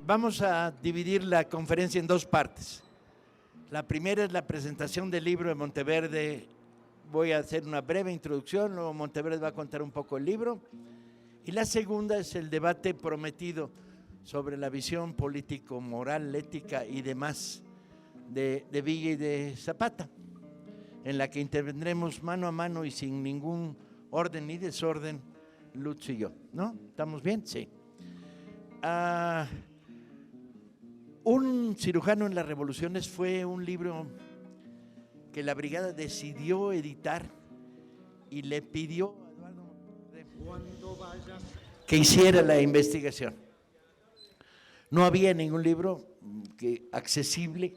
Vamos a dividir la conferencia en dos partes. La primera es la presentación del libro de Monteverde. Voy a hacer una breve introducción, luego Monteverde va a contar un poco el libro. Y la segunda es el debate prometido sobre la visión político, moral, ética y demás de Villa y de Zapata, en la que intervendremos mano a mano y sin ningún orden ni desorden, Lutz y yo, ¿no? ¿Estamos bien? Sí. Un cirujano en las revoluciones fue un libro que la brigada decidió editar y le pidió a Eduardo que hiciera la investigación. No había ningún libro accesible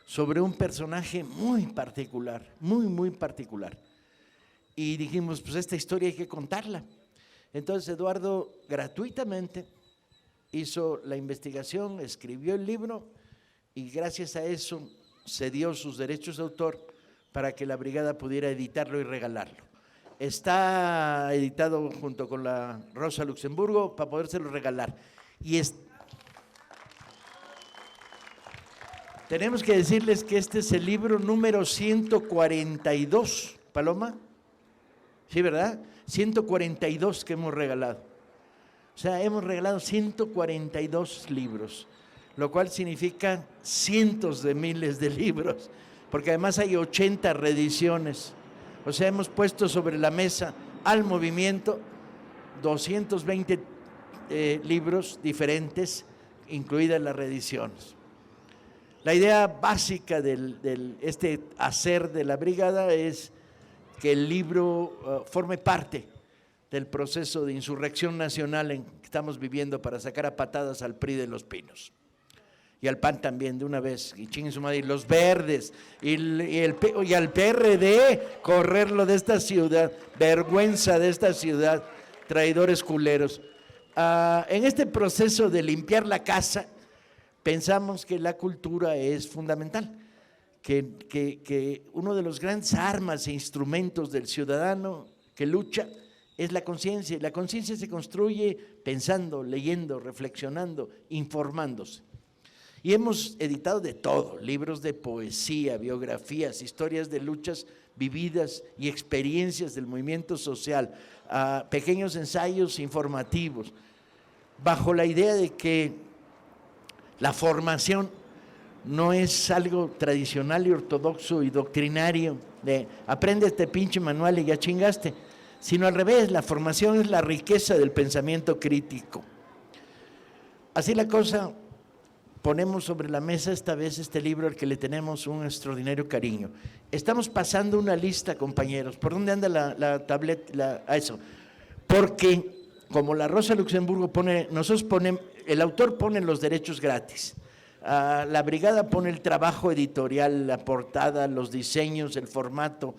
sobre un personaje muy particular, muy particular. Y dijimos, pues esta historia hay que contarla. Entonces Eduardo gratuitamente hizo la investigación, escribió el libro y gracias a eso cedió sus derechos de autor para que la brigada pudiera editarlo y regalarlo. Está editado junto con la Rosa Luxemburgo para podérselo regalar. Y tenemos que decirles que este es el libro número 142, Paloma. Sí, ¿verdad? 142 que hemos regalado. O sea, hemos regalado 142 libros, lo cual significa cientos de miles de libros, porque además hay 80 reediciones. O sea, hemos puesto sobre la mesa al movimiento 220 libros diferentes, incluidas las reediciones. La idea básica de este hacer de la brigada es que el libro forme parte del proceso de insurrección nacional en que estamos viviendo para sacar a patadas al PRI de Los Pinos. Y al PAN también, de una vez, y chinguen su madre, y los verdes, y al PRD, correrlo de esta ciudad, vergüenza de esta ciudad, traidores culeros. En este proceso de limpiar la casa, pensamos que la cultura es fundamental, que uno de los grandes armas e instrumentos del ciudadano que lucha es la conciencia. La conciencia se construye pensando, leyendo, reflexionando, informándose. Y hemos editado de todo, libros de poesía, biografías, historias de luchas vividas y experiencias del movimiento social, pequeños ensayos informativos, bajo la idea de que la formación no es algo tradicional y ortodoxo y doctrinario, de aprende este pinche manual y ya chingaste, sino al revés, la formación es la riqueza del pensamiento crítico. Así la cosa, ponemos sobre la mesa esta vez este libro al que le tenemos un extraordinario cariño. Estamos pasando una lista, compañeros. ¿Por dónde anda la tableta? Eso. Porque como la Rosa Luxemburgo pone, el autor pone los derechos gratis. La brigada pone el trabajo editorial, la portada, los diseños, el formato.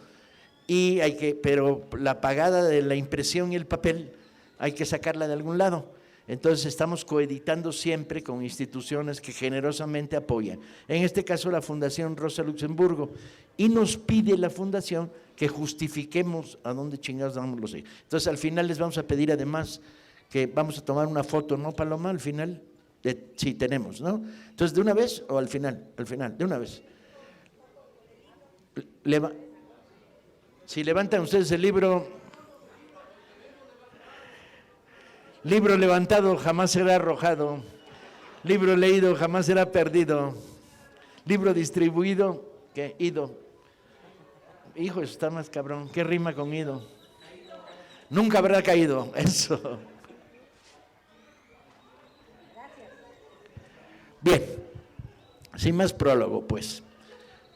Pero la pagada de la impresión y el papel hay que sacarla de algún lado. Entonces estamos coeditando siempre con instituciones que generosamente apoyan. En este caso la Fundación Rosa Luxemburgo. Y nos pide la Fundación que justifiquemos a dónde chingados damos los hijos. Entonces al final les vamos a pedir además que vamos a tomar una foto, ¿no, Paloma? Al final, sí tenemos, ¿no? Entonces, ¿de una vez o al final? Al final, de una vez. Si levantan ustedes el libro levantado jamás será arrojado, libro leído jamás será perdido, libro distribuido, ¿qué? Ido. Hijo, eso está más cabrón, ¿qué rima con ido? Nunca habrá caído, eso. Bien, sin más prólogo, pues.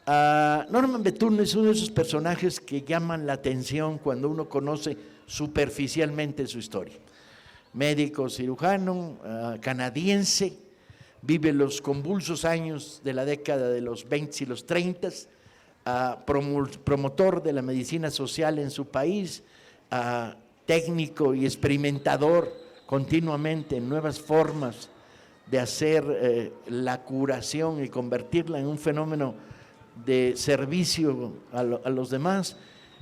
Norman Bethune es uno de esos personajes que llaman la atención cuando uno conoce superficialmente su historia. Médico, cirujano, canadiense, vive los convulsos años de la década de los 20 y los 30, promotor de la medicina social en su país, técnico y experimentador continuamente en nuevas formas de hacer la curación y convertirla en un fenómeno de servicio a los demás,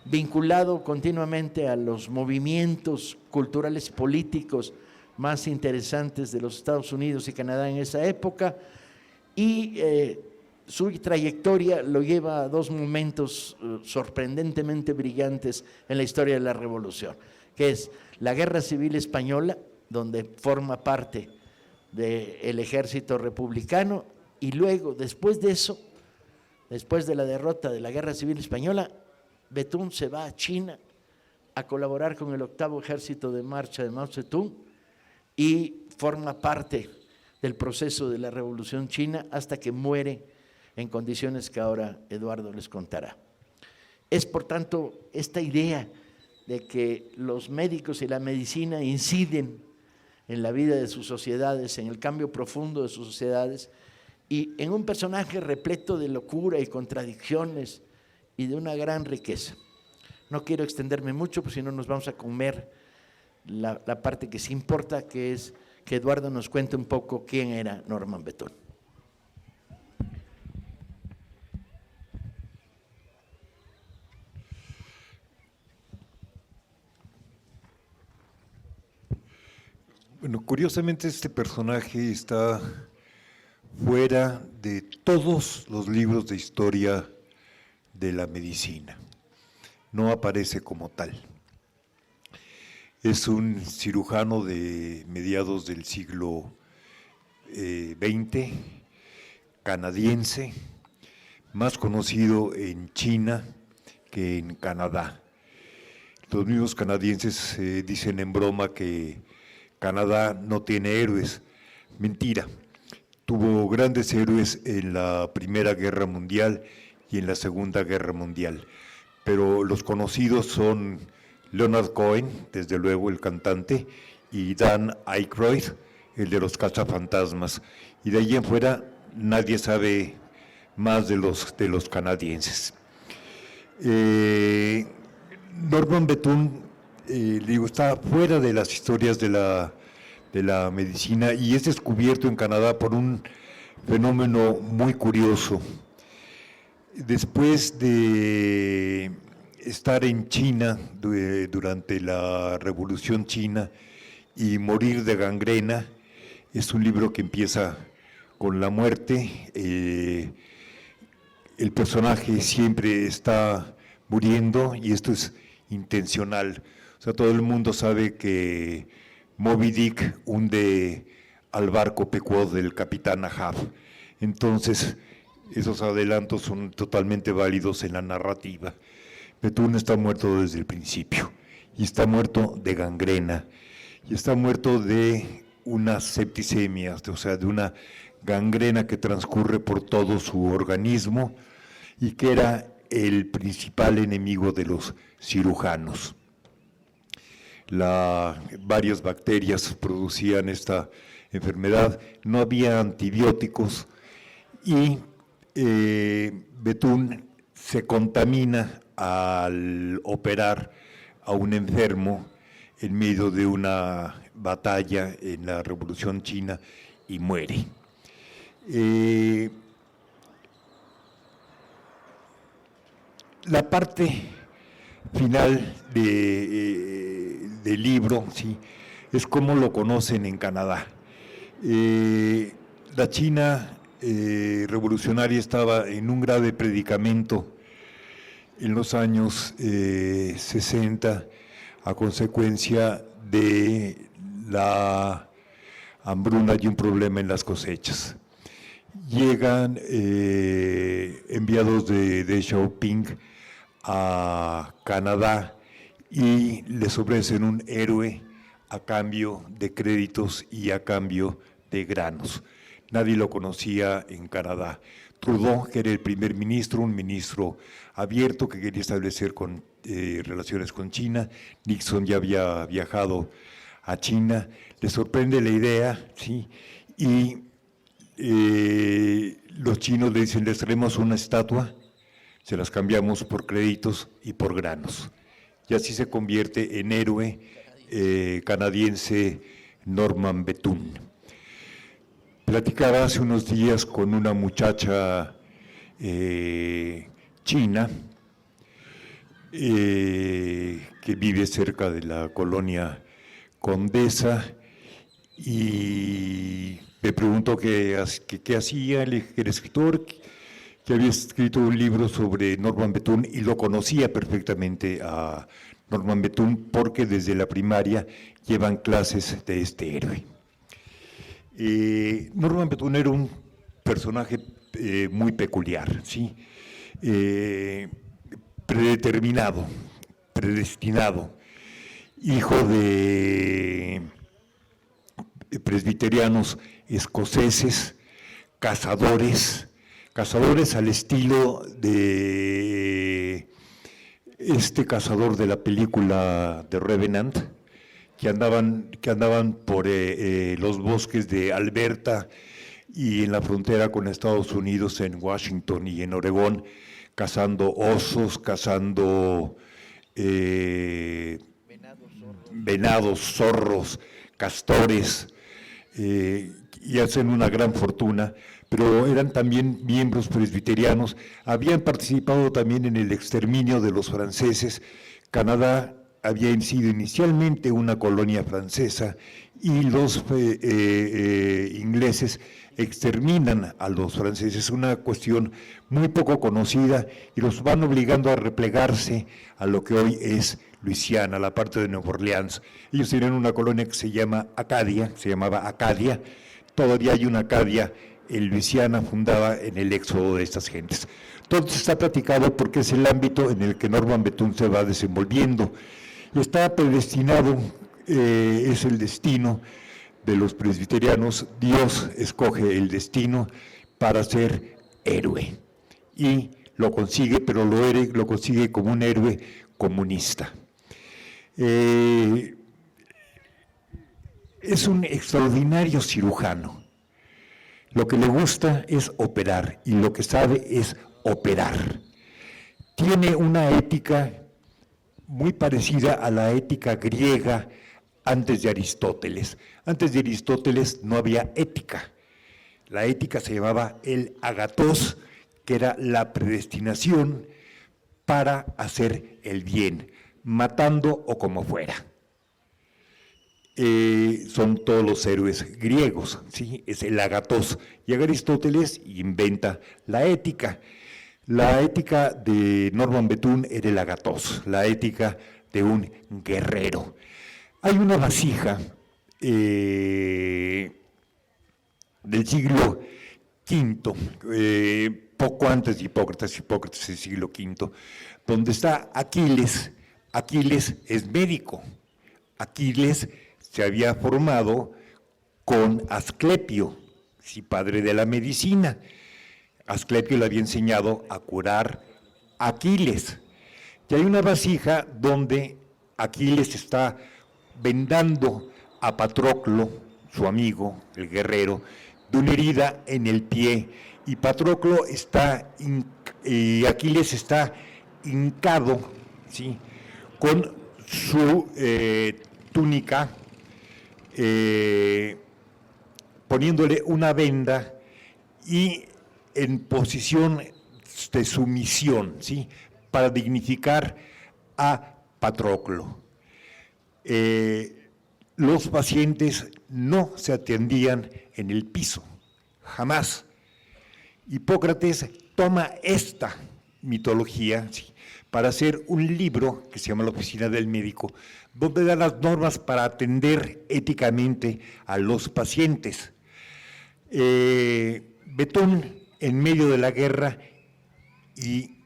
vinculado continuamente a los movimientos culturales políticos más interesantes de los Estados Unidos y Canadá en esa época, y su trayectoria lo lleva a dos momentos sorprendentemente brillantes en la historia de la Revolución, que es la Guerra Civil Española, donde forma parte del ejército republicano, y luego, después de eso, después de la derrota de la Guerra Civil Española, Bethune se va a China a colaborar con el 8º Ejército de Marcha de Mao Zedong y forma parte del proceso de la Revolución China hasta que muere en condiciones que ahora Eduardo les contará. Es, por tanto, esta idea de que los médicos y la medicina inciden en la vida de sus sociedades, en el cambio profundo de sus sociedades, y en un personaje repleto de locura y contradicciones y de una gran riqueza. No quiero extenderme mucho, porque si no nos vamos a comer la parte que sí importa, que es que Eduardo nos cuente un poco quién era Norman Bethune. Bueno, curiosamente este personaje está fuera de todos los libros de historia de la medicina. No aparece como tal. Es un cirujano de mediados del siglo XX, canadiense, más conocido en China que en Canadá. Los mismos canadienses dicen en broma que Canadá no tiene héroes. Mentira. Tuvo grandes héroes en la Primera Guerra Mundial y en la Segunda Guerra Mundial, pero los conocidos son Leonard Cohen, desde luego el cantante, y Dan Aykroyd, el de los cazafantasmas, y de ahí en fuera nadie sabe más de los canadienses. Norman Bethune, digo, está fuera de las historias de la medicina y es descubierto en Canadá por un fenómeno muy curioso. Después de estar en China durante la Revolución China y morir de gangrena, es un libro que empieza con la muerte. El personaje siempre está muriendo y esto es intencional. O sea, todo el mundo sabe que Moby Dick hunde al barco Pequod del capitán Ahab. Entonces, esos adelantos son totalmente válidos en la narrativa. Bethune está muerto desde el principio, y está muerto de gangrena, y está muerto de una septicemia, o sea, de una gangrena que transcurre por todo su organismo y que era el principal enemigo de los cirujanos. Varias bacterias producían esta enfermedad, no había antibióticos y Bethune se contamina al operar a un enfermo en medio de una batalla en la Revolución China y muere. La parte final del libro, sí, es cómo lo conocen en Canadá. La China revolucionaria estaba en un grave predicamento en los años 60 a consecuencia de la hambruna y un problema en las cosechas. Llegan enviados de Deng Xiaoping a Canadá y les ofrecen un héroe a cambio de créditos y a cambio de granos. Nadie lo conocía en Canadá. Trudeau, que era el primer ministro, un ministro abierto que quería establecer relaciones con China. Nixon ya había viajado a China. Le sorprende la idea, ¿sí? Y los chinos le dicen, les traemos una estatua, se las cambiamos por créditos y por granos. Y así se convierte en héroe canadiense Norman Bethune. Platicaba hace unos días con una muchacha china que vive cerca de la colonia Condesa y me preguntó qué hacía. Le dije que era escritor, que había escrito un libro sobre Norman Bethune, y lo conocía perfectamente a Norman Bethune porque desde la primaria llevan clases de este héroe. Norman Bethune era un personaje muy peculiar, ¿sí? Predeterminado, predestinado, hijo de presbiterianos escoceses, cazadores al estilo de este cazador de la película de Revenant, que andaban por los bosques de Alberta y en la frontera con Estados Unidos, en Washington y en Oregón, cazando osos, cazando venados, zorros, castores, y hacen una gran fortuna, pero eran también miembros presbiterianos, habían participado también en el exterminio de los franceses. Canadá había sido inicialmente una colonia francesa y los ingleses exterminan a los franceses, una cuestión muy poco conocida, y los van obligando a replegarse a lo que hoy es Luisiana, la parte de Nueva Orleans. Ellos tenían una colonia que se llamaba Acadia, todavía hay una Acadia en Luisiana fundada en el éxodo de estas gentes. Todo está platicado porque es el ámbito en el que Norman Bethune se va desenvolviendo. Está predestinado, es el destino de los presbiterianos. Dios escoge el destino para ser héroe y lo consigue, pero lo consigue como un héroe comunista. Es un extraordinario cirujano. Lo que le gusta es operar y lo que sabe es operar. Tiene una ética muy parecida a la ética griega antes de Aristóteles. Antes de Aristóteles no había ética. La ética se llamaba el agathos, que era la predestinación para hacer el bien, matando o como fuera. Son todos los héroes griegos, ¿sí? Es el agathos. Llega Aristóteles y inventa la ética. La ética de Norman Bethune era el agathos, la ética de un guerrero. Hay una vasija del siglo V, poco antes de Hipócrates del siglo V, donde está Aquiles. Aquiles es médico. Aquiles se había formado con Asclepio, sí, padre de la medicina. Asclepio le había enseñado a curar a Aquiles. Y hay una vasija donde Aquiles está vendando a Patroclo, su amigo, el guerrero, de una herida en el pie, y Patroclo y Aquiles está hincado, ¿sí?, con su túnica, poniéndole una venda y en posición de sumisión, ¿sí?, para dignificar a Patroclo. Los pacientes no se atendían en el piso, jamás. Hipócrates toma esta mitología, ¿sí?, para hacer un libro que se llama La Oficina del Médico, donde da las normas para atender éticamente a los pacientes. Bethune, en medio de la guerra y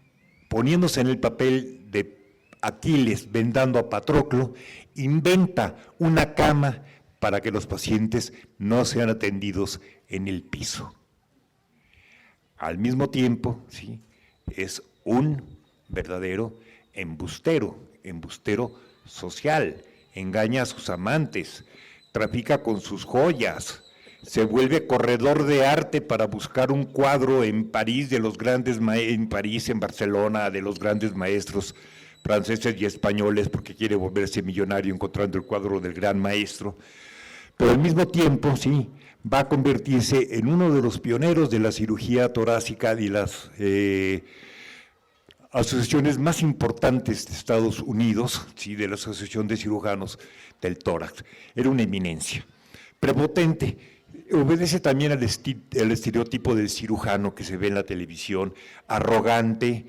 poniéndose en el papel de Aquiles vendando a Patroclo, inventa una cama para que los pacientes no sean atendidos en el piso. Al mismo tiempo, ¿sí?, es un verdadero embustero social, engaña a sus amantes, trafica con sus joyas, se vuelve corredor de arte para buscar un cuadro en París en Barcelona, de los grandes maestros franceses y españoles, porque quiere volverse millonario encontrando el cuadro del gran maestro. Pero al mismo tiempo, sí, va a convertirse en uno de los pioneros de la cirugía torácica y las asociaciones más importantes de Estados Unidos, sí, de la Asociación de Cirujanos del Tórax. Era una eminencia. prepotente. Obedece también al estereotipo del cirujano que se ve en la televisión, arrogante,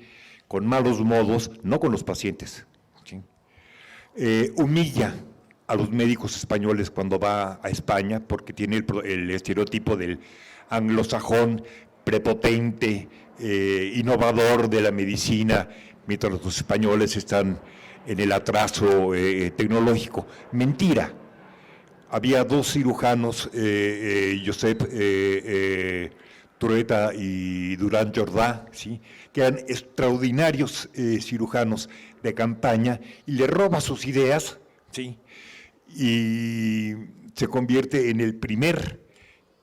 con malos modos, no con los pacientes. ¿Sí? Humilla a los médicos españoles cuando va a España, porque tiene el estereotipo del anglosajón prepotente, innovador de la medicina, mientras los españoles están en el atraso tecnológico. Mentira. Había dos cirujanos, Josep Trueta y Durán Jordà, ¿sí?, que eran extraordinarios cirujanos de campaña, y le roba sus ideas, ¿sí?, y se convierte en el primer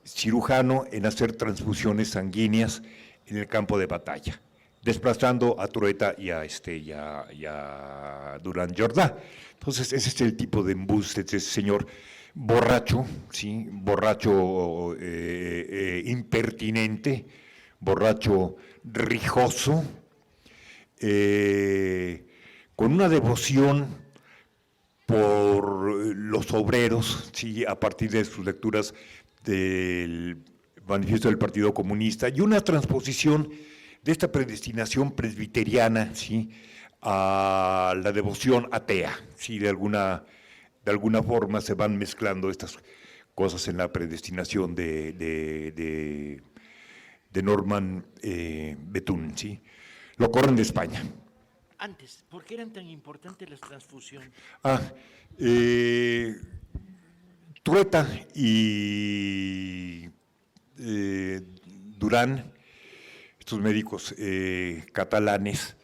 cirujano en hacer transfusiones sanguíneas en el campo de batalla, desplazando a Trueta y a Durán Jordà. Entonces, ese es el tipo de embuste de ese señor borracho, ¿sí?, borracho impertinente, borracho rijoso, con una devoción por los obreros, ¿sí?, a partir de sus lecturas del Manifiesto del Partido Comunista, y una transposición de esta predestinación presbiteriana, ¿sí?, a la devoción atea. ¿Sí?, de alguna forma se van mezclando estas cosas en la predestinación de Norman Bethune, ¿sí? Lo corren de España. Antes, ¿por qué eran tan importantes las transfusiones? Trueta y Durán, estos médicos catalanes,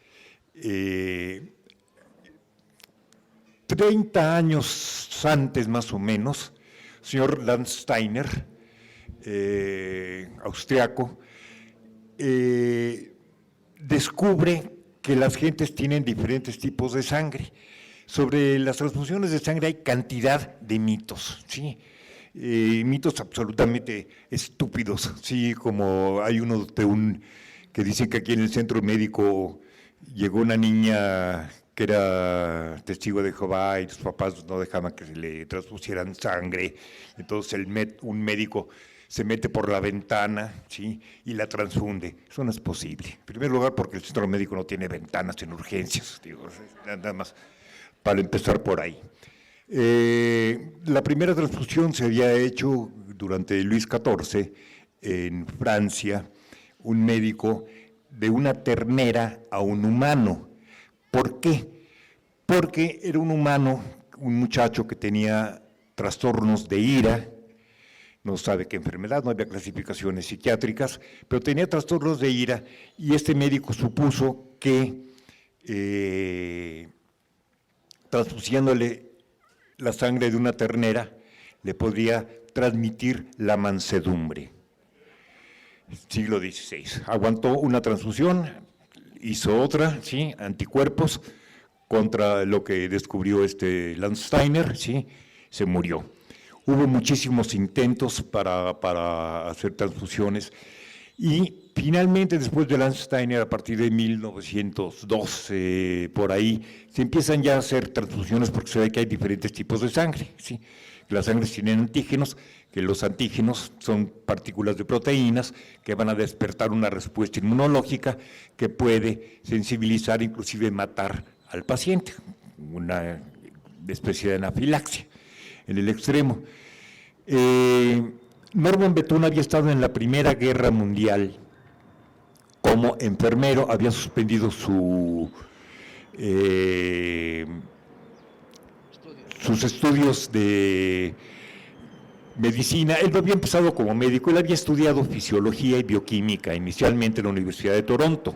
30 años antes más o menos, el señor Landsteiner, austriaco, descubre que las gentes tienen diferentes tipos de sangre. Sobre las transfusiones de sangre hay cantidad de mitos, ¿sí? Mitos absolutamente estúpidos, ¿sí? Como hay uno que dice que aquí en el centro médico llegó una niña que era testigo de Jehová y los papás no dejaban que se le transpusieran sangre, entonces un médico se mete por la ventana, ¿sí?, y la transfunde. Eso no es posible. En primer lugar, porque el centro médico no tiene ventanas en urgencias, digo, nada más para empezar por ahí. La primera transfusión se había hecho durante Luis XIV en Francia, un médico de una ternera a un humano. ¿Por qué? Porque era un humano, un muchacho que tenía trastornos de ira, no sabe qué enfermedad, no había clasificaciones psiquiátricas, pero tenía trastornos de ira, y este médico supuso que transfusiéndole la sangre de una ternera le podría transmitir la mansedumbre. Siglo XVI. Aguantó una transfusión, hizo otra, ¿sí?, anticuerpos contra lo que descubrió Landsteiner, ¿sí?, se murió. Hubo muchísimos intentos para hacer transfusiones, y finalmente, después de Landsteiner, a partir de 1912, por ahí, se empiezan ya a hacer transfusiones porque se ve que hay diferentes tipos de sangre, ¿sí? Las sangres tienen antígenos, que los antígenos son partículas de proteínas que van a despertar una respuesta inmunológica que puede sensibilizar, inclusive matar al paciente, una especie de anafilaxia en el extremo. Norman Bethune había estado en la Primera Guerra Mundial como enfermero, había suspendido sus estudios de medicina. Él no había empezado como médico, él había estudiado fisiología y bioquímica inicialmente en la Universidad de Toronto,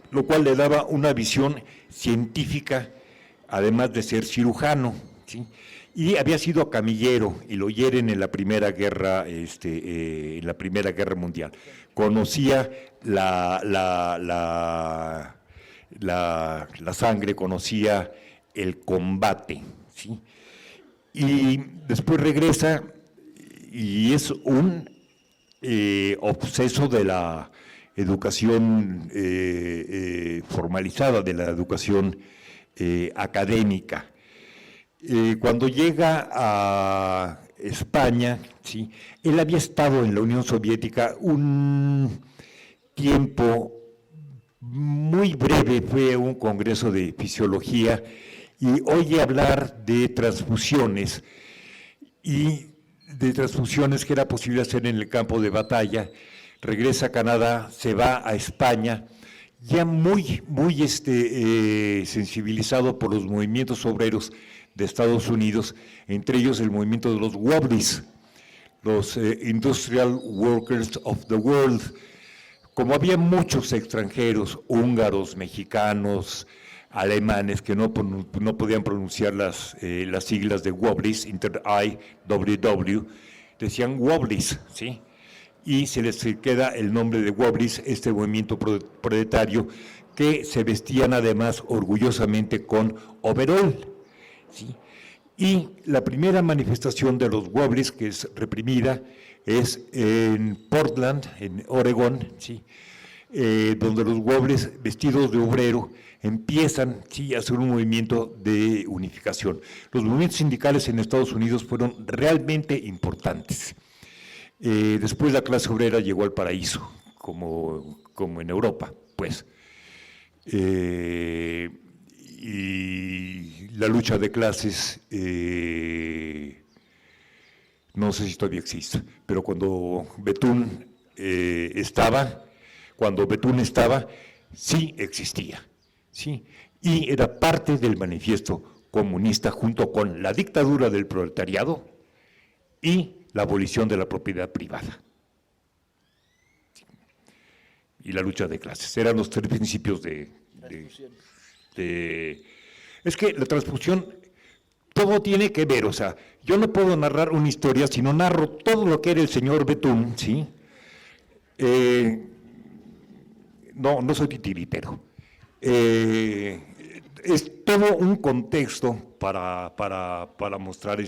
lo cual le daba una visión científica, además de ser cirujano, ¿sí? Y había sido camillero y lo hieren en la Primera Guerra, Mundial. Conocía la sangre, conocía el combate, ¿sí? Y después regresa y es un obseso de la educación formalizada, de la educación académica. Cuando llega a España, ¿sí? Él había estado en la Unión Soviética un tiempo muy breve, fue a un congreso de fisiología y oye hablar de transfusiones que era posible hacer en el campo de batalla. Regresa a Canadá, se va a España, ya muy sensibilizado por los movimientos obreros de Estados Unidos, entre ellos el movimiento de los WOBLIs, los Industrial Workers of the World. Como había muchos extranjeros, húngaros, mexicanos, alemanes, que no podían pronunciar las siglas de WOBLIs, Inter-I-WW, decían WOBLIs, ¿sí? Y se les queda el nombre de WOBLIs, este movimiento proletario, que se vestían además orgullosamente con overol, ¿sí? Y la primera manifestación de los WOBLIs, que es reprimida, es en Portland, en Oregón, ¿sí? Donde los WOBLIs vestidos de obrero empiezan, ¿sí?, a hacer un movimiento de unificación. Los movimientos sindicales en Estados Unidos fueron realmente importantes. Después la clase obrera llegó al paraíso, como en Europa, pues. Y la lucha de clases, no sé si todavía existe, pero cuando Betún estaba, sí existía, ¿sí? Y era parte del manifiesto comunista junto con la dictadura del proletariado y la abolición de la propiedad privada. Y la lucha de clases. Eran los tres principios Es que la transfusión, todo tiene que ver, o sea, yo no puedo narrar una historia si no narro todo lo que era el señor Betún, ¿sí? No soy titiritero. Es todo un contexto para mostrar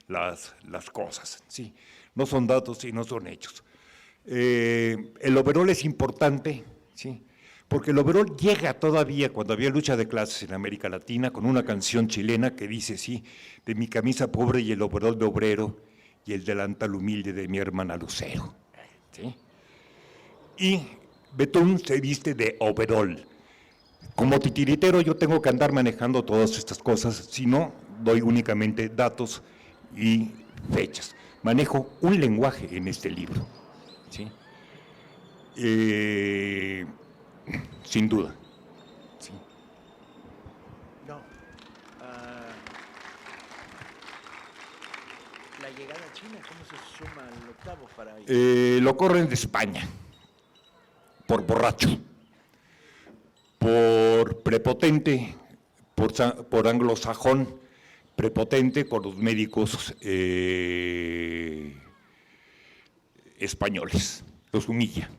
las cosas, ¿sí? No son datos y no son hechos. El overol es importante, ¿sí? Porque el overol llega todavía, cuando había lucha de clases en América Latina, con una canción chilena que dice, sí, de mi camisa pobre y el overol de obrero y el delantal humilde de mi hermana Lucero, ¿sí? Y Betún se viste de overol. Como titiritero yo tengo que andar manejando todas estas cosas, si no, doy únicamente datos y fechas. Manejo un lenguaje en este libro, ¿sí? Sin duda. Sí. No. La llegada a China, ¿cómo se suma al octavo para ahí? Lo corren de España, por borracho, por prepotente, por anglosajón, prepotente por los médicos españoles, los humilla.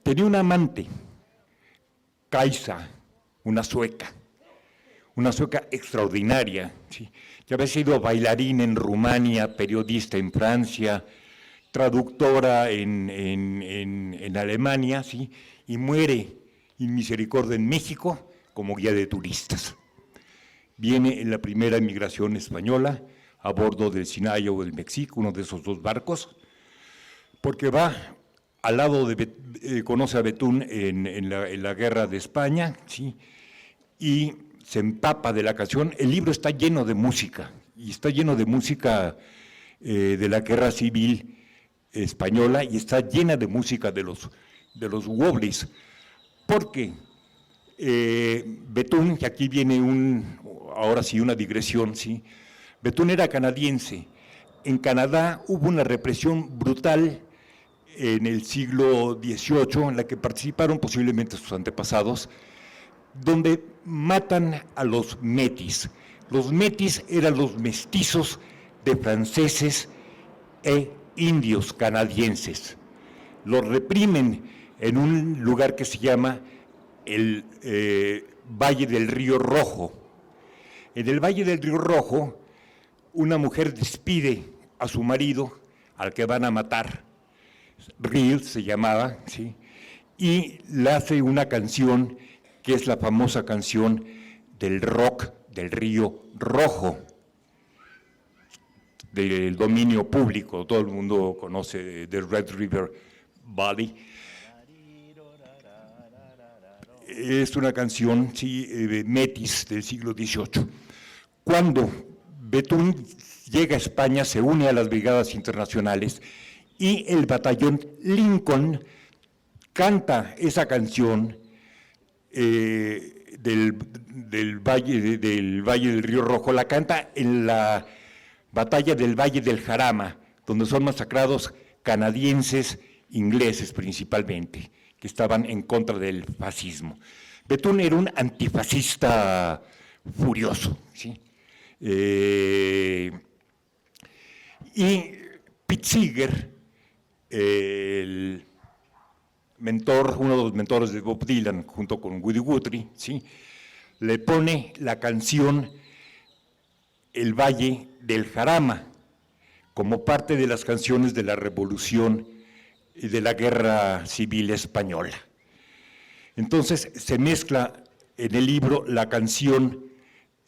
Tenía una amante, Kaisa, una sueca extraordinaria, ¿sí? Que había sido bailarina en Rumania, periodista en Francia, traductora en Alemania, ¿sí? Y muere en misericordia en México como guía de turistas. Viene en la primera emigración española a bordo del Sinai o del México, uno de esos dos barcos, porque va al lado conoce a Betún en la guerra de España, ¿sí? Y se empapa de la canción. El libro está lleno de música, y está lleno de música de la guerra civil española, y está llena de música de los WOBLIs, porque Betún, y aquí viene ahora sí una digresión, ¿sí? Betún era canadiense. En Canadá hubo una represión brutal en el siglo XVIII, en la que participaron posiblemente sus antepasados, donde matan a los metis. Los metis eran los mestizos de franceses e indios canadienses. Los reprimen en un lugar que se llama el Valle del Río Rojo. En el Valle del Río Rojo, una mujer despide a su marido, al que van a matar, Real se llamaba, ¿sí? Y le hace una canción que es la famosa canción del rock del Río Rojo, del dominio público. Todo el mundo conoce The Red River Valley. Es una canción, sí, metis del siglo XVIII. Cuando Bethune llega a España, se une a las brigadas internacionales y el batallón Lincoln canta esa canción del Valle del Río Rojo, la canta en la batalla del Valle del Jarama, donde son masacrados canadienses, ingleses principalmente, que estaban en contra del fascismo. Bethune era un antifascista furioso, ¿sí? Y Pete Seeger, el mentor, uno de los mentores de Bob Dylan, junto con Woody Guthrie, ¿sí?, le pone la canción El Valle del Jarama como parte de las canciones de la Revolución y de la Guerra Civil Española. Entonces se mezcla en el libro la canción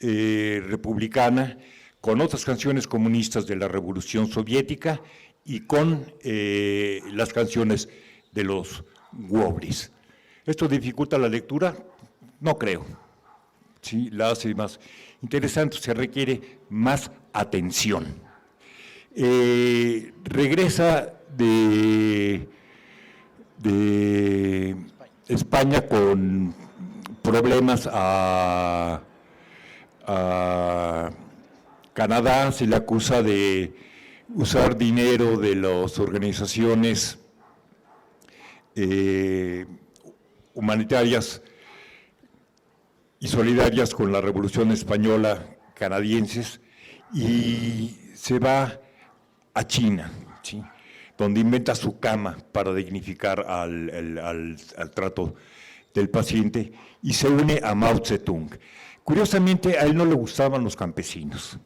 republicana con otras canciones comunistas de la Revolución Soviética y con las canciones de los Wobblies. ¿Esto dificulta la lectura? No creo. Sí, la hace más interesante, se requiere más atención. Regresa de España con problemas a Canadá, se le acusa de usar dinero de las organizaciones humanitarias y solidarias con la Revolución Española canadienses, y se va a China, ¿sí?, donde inventa su cama para dignificar al trato del paciente, y se une a Mao Zedong. Curiosamente, a él no le gustaban los campesinos.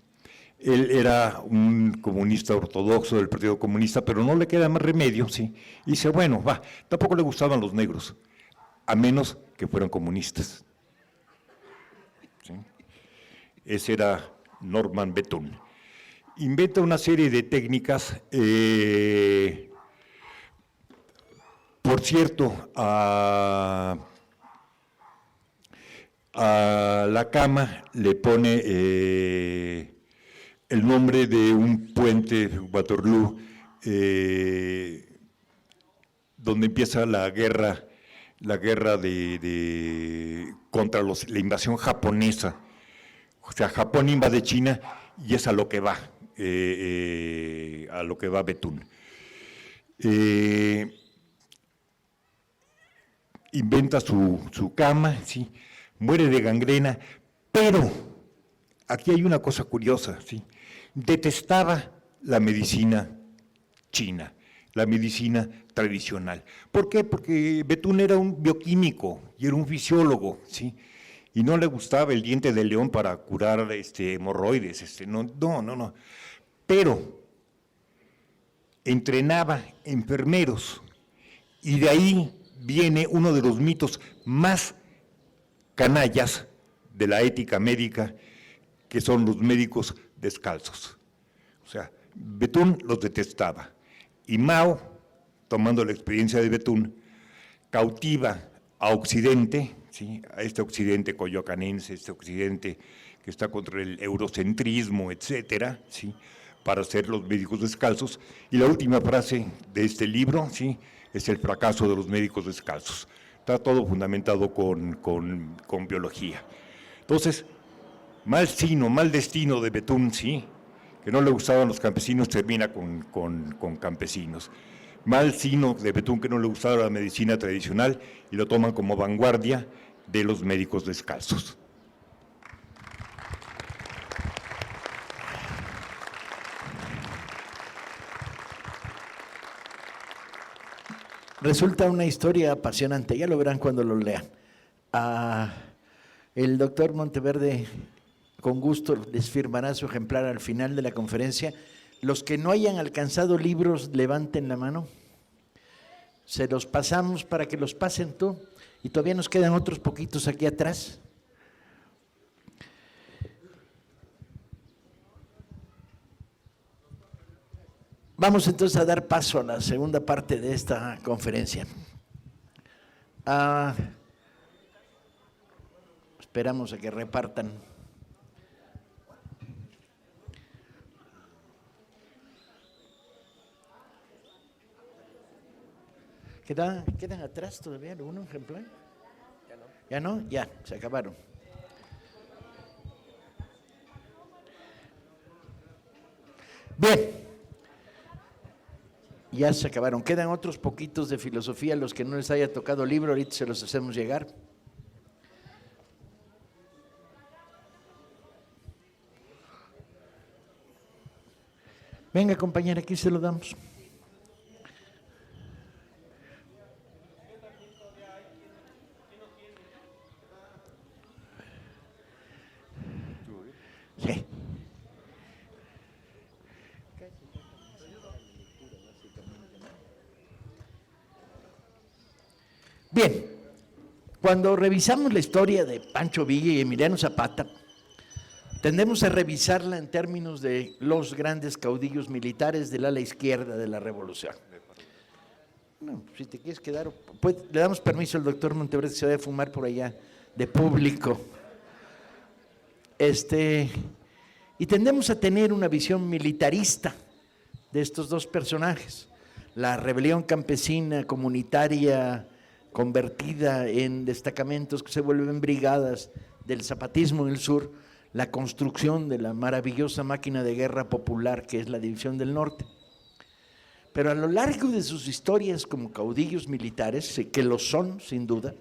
Él era un comunista ortodoxo del Partido Comunista, pero no le queda más remedio, ¿sí? Y dice, bueno, va, tampoco le gustaban los negros, a menos que fueran comunistas. ¿Sí? Ese era Norman Bethune. Inventa una serie de técnicas, por cierto, a la cama le pone el nombre de un puente, Waterloo, donde empieza la guerra contra la invasión japonesa. O sea, Japón invade China y es a lo que va Bethune. Inventa su cama, ¿sí?, muere de gangrena, pero aquí hay una cosa curiosa, ¿sí?, detestaba la medicina china, la medicina tradicional. ¿Por qué? Porque Bethune era un bioquímico y era un fisiólogo, ¿sí?, y no le gustaba el diente de león para curar hemorroides, no. Pero entrenaba enfermeros, y de ahí viene uno de los mitos más canallas de la ética médica, que son los médicos descalzos. O sea, Bethune los detestaba, y Mao, tomando la experiencia de Bethune, cautiva a Occidente, ¿sí?, a este Occidente coyoacanense, este Occidente que está contra el eurocentrismo, etcétera, ¿sí?, para ser los médicos descalzos. Y la última frase de este libro, ¿sí?, es el fracaso de los médicos descalzos. Está todo fundamentado con biología. Entonces, mal destino de Bethune, ¿sí?, que no le gustaban los campesinos, termina con campesinos. Mal sino de Bethune, que no le gustaba la medicina tradicional, y lo toman como vanguardia de los médicos descalzos. Resulta una historia apasionante, ya lo verán cuando lo lean. El doctor Monteverde con gusto les firmará su ejemplar al final de la conferencia. Los que no hayan alcanzado libros, levanten la mano. Se los pasamos para que los pasen tú Y todavía nos quedan otros poquitos aquí atrás. Vamos entonces a dar paso a la segunda parte de esta conferencia. Esperamos a que repartan. ¿Quedan atrás todavía algunos ejemplar? Ya no. ¿Ya no? Ya, se acabaron. Bien. Ya se acabaron. Quedan otros poquitos de filosofía, los que no les haya tocado el libro, ahorita se los hacemos llegar. Venga, compañera, aquí se lo damos. Sí. Bien, cuando revisamos la historia de Pancho Villa y Emiliano Zapata, tendemos a revisarla en términos de los grandes caudillos militares del ala izquierda de la revolución. No, si te quieres quedar, pues, le damos permiso al doctor Monteverde que se vaya a fumar por allá de público. Y tendemos a tener una visión militarista de estos dos personajes. La rebelión campesina, comunitaria, convertida en destacamentos que se vuelven brigadas del zapatismo en el sur, la construcción de la maravillosa máquina de guerra popular que es la División del Norte. Pero a lo largo de sus historias como caudillos militares, que lo son sin duda,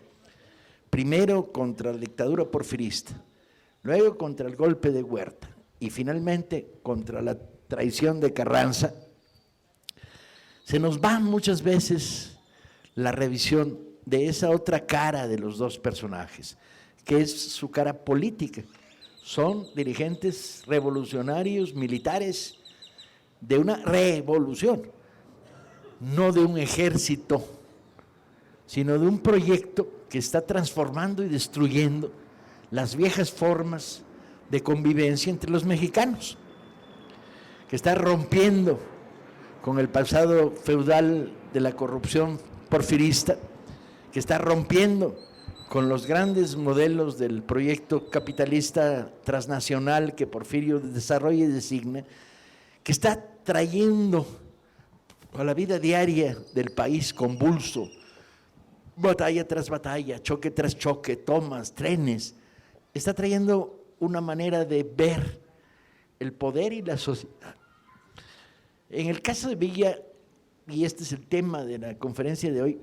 primero contra la dictadura porfirista, luego contra el golpe de Huerta y finalmente contra la traición de Carranza, se nos va muchas veces la revisión de esa otra cara de los dos personajes, que es su cara política. Son dirigentes revolucionarios, militares, de una revolución, no de un ejército, sino de un proyecto que está transformando y destruyendo las viejas formas de convivencia entre los mexicanos, que está rompiendo con el pasado feudal de la corrupción porfirista, que está rompiendo con los grandes modelos del proyecto capitalista transnacional que Porfirio desarrolla y designa, que está trayendo a la vida diaria del país convulso, batalla tras batalla, choque tras choque, tomas, trenes, está trayendo una manera de ver el poder y la sociedad. En el caso de Villa, y este es el tema de la conferencia de hoy,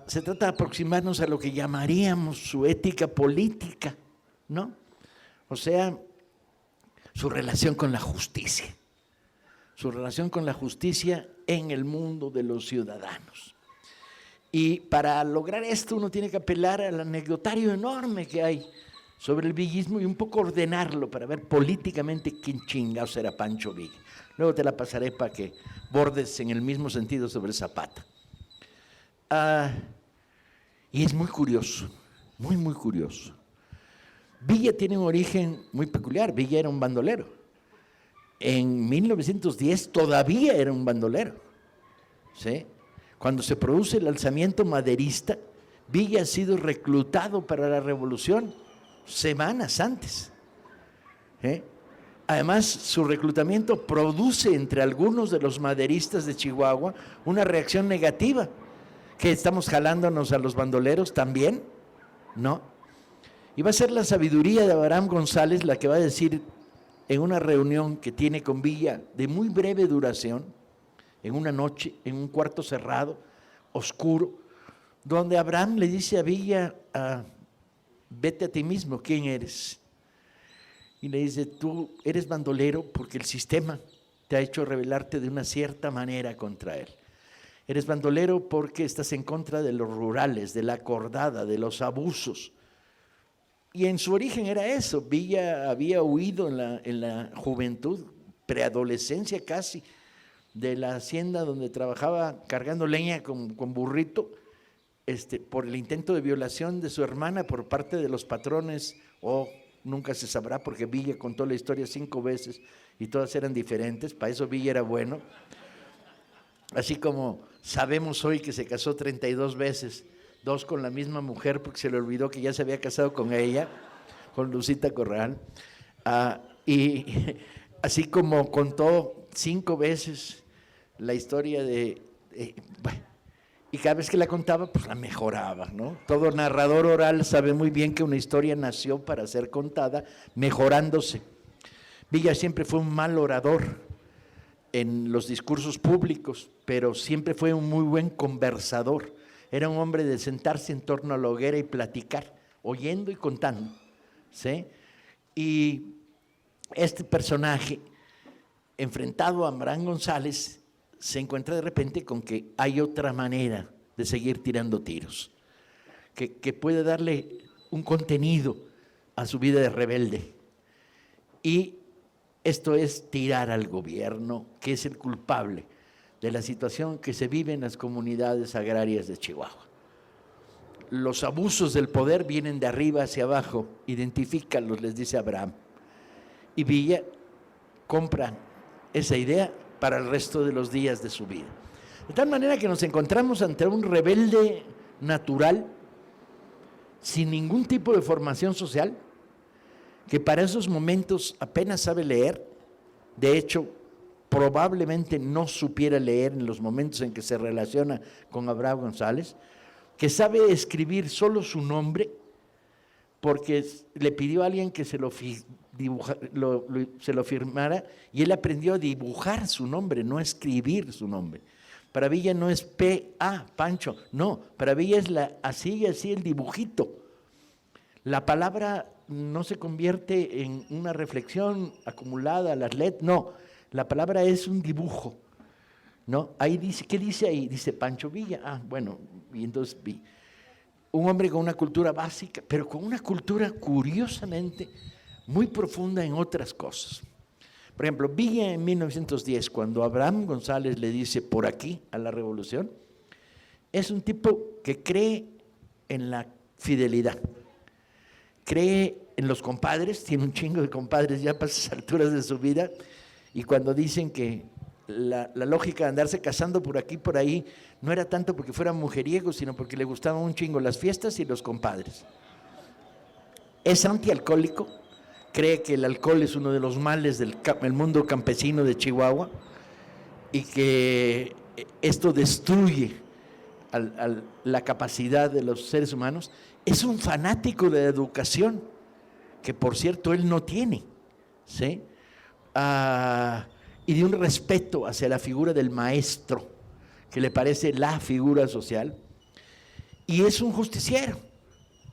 se trata de aproximarnos a lo que llamaríamos su ética política, ¿no? O sea, su relación con la justicia, su relación con la justicia en el mundo de los ciudadanos. Y para lograr esto uno tiene que apelar al anecdotario enorme que hay sobre el villismo y un poco ordenarlo para ver políticamente quién chingados era Pancho Villa. Luego te la pasaré para que bordes en el mismo sentido sobre Zapata. Y es muy curioso, muy, muy curioso. Villa tiene un origen muy peculiar. Villa era un bandolero. En 1910 todavía era un bandolero, ¿sí? Cuando se produce el alzamiento maderista, Villa ha sido reclutado para la revolución semanas antes, ¿eh? Además, su reclutamiento produce entre algunos de los maderistas de Chihuahua una reacción negativa. ¿Que estamos jalándonos a los bandoleros también? No. Y va a ser la sabiduría de Abraham González la que va a decir en una reunión que tiene con Villa de muy breve duración, en una noche, en un cuarto cerrado, oscuro, donde Abraham le dice a Villa, vete a ti mismo, ¿quién eres? Y le dice, tú eres bandolero porque el sistema te ha hecho rebelarte de una cierta manera contra él. Eres bandolero porque estás en contra de los rurales, de la acordada, de los abusos. Y en su origen era eso. Villa había huido en la juventud, preadolescencia casi, de la hacienda donde trabajaba cargando leña con burrito, por el intento de violación de su hermana por parte de los patrones, nunca se sabrá porque Villa contó la historia 5 veces y todas eran diferentes, para eso Villa era bueno. Así como sabemos hoy que se casó 32 veces, 2 con la misma mujer porque se le olvidó que ya se había casado con ella, con Lucita Corral, y así como contó 5 veces la historia y cada vez que la contaba, pues la mejoraba, ¿no? Todo narrador oral sabe muy bien que una historia nació para ser contada, mejorándose. Villa siempre fue un mal orador en los discursos públicos, pero siempre fue un muy buen conversador. Era un hombre de sentarse en torno a la hoguera y platicar, oyendo y contando, ¿sí? Y este personaje, enfrentado a Abraham González, se encuentra de repente con que hay otra manera de seguir tirando tiros, que puede darle un contenido a su vida de rebelde. Y esto es tirar al gobierno, que es el culpable de la situación que se vive en las comunidades agrarias de Chihuahua. Los abusos del poder vienen de arriba hacia abajo, identifícalos, les dice Abraham. Y Villa compra esa idea para el resto de los días de su vida. De tal manera que nos encontramos ante un rebelde natural, sin ningún tipo de formación social, que para esos momentos apenas sabe leer. De hecho, probablemente no supiera leer en los momentos en que se relaciona con Abraham González, que sabe escribir solo su nombre, porque le pidió a alguien que se lo firmara, y él aprendió a dibujar su nombre, no a escribir su nombre. Para Villa no es P.A., Pancho, no, para Villa es así el dibujito. La palabra no se convierte en una reflexión acumulada a las letras, no, la palabra es un dibujo, ¿no? Ahí dice, ¿qué dice ahí? Dice Pancho Villa, bueno, y entonces un hombre con una cultura básica, pero con una cultura curiosamente muy profunda en otras cosas. Por ejemplo, Villa en 1910, cuando Abraham González le dice por aquí a la revolución, es un tipo que cree en la fidelidad, cree en los compadres, tiene un chingo de compadres ya para esas alturas de su vida, y cuando dicen que la lógica de andarse casando por aquí, por ahí, no era tanto porque fueran mujeriegos, sino porque le gustaban un chingo las fiestas y los compadres. Es antialcohólico, cree que el alcohol es uno de los males del mundo campesino de Chihuahua y que esto destruye la capacidad de los seres humanos. Es un fanático de la educación, que por cierto él no tiene, ¿sí? Y de un respeto hacia la figura del maestro, que le parece la figura social, y es un justiciero,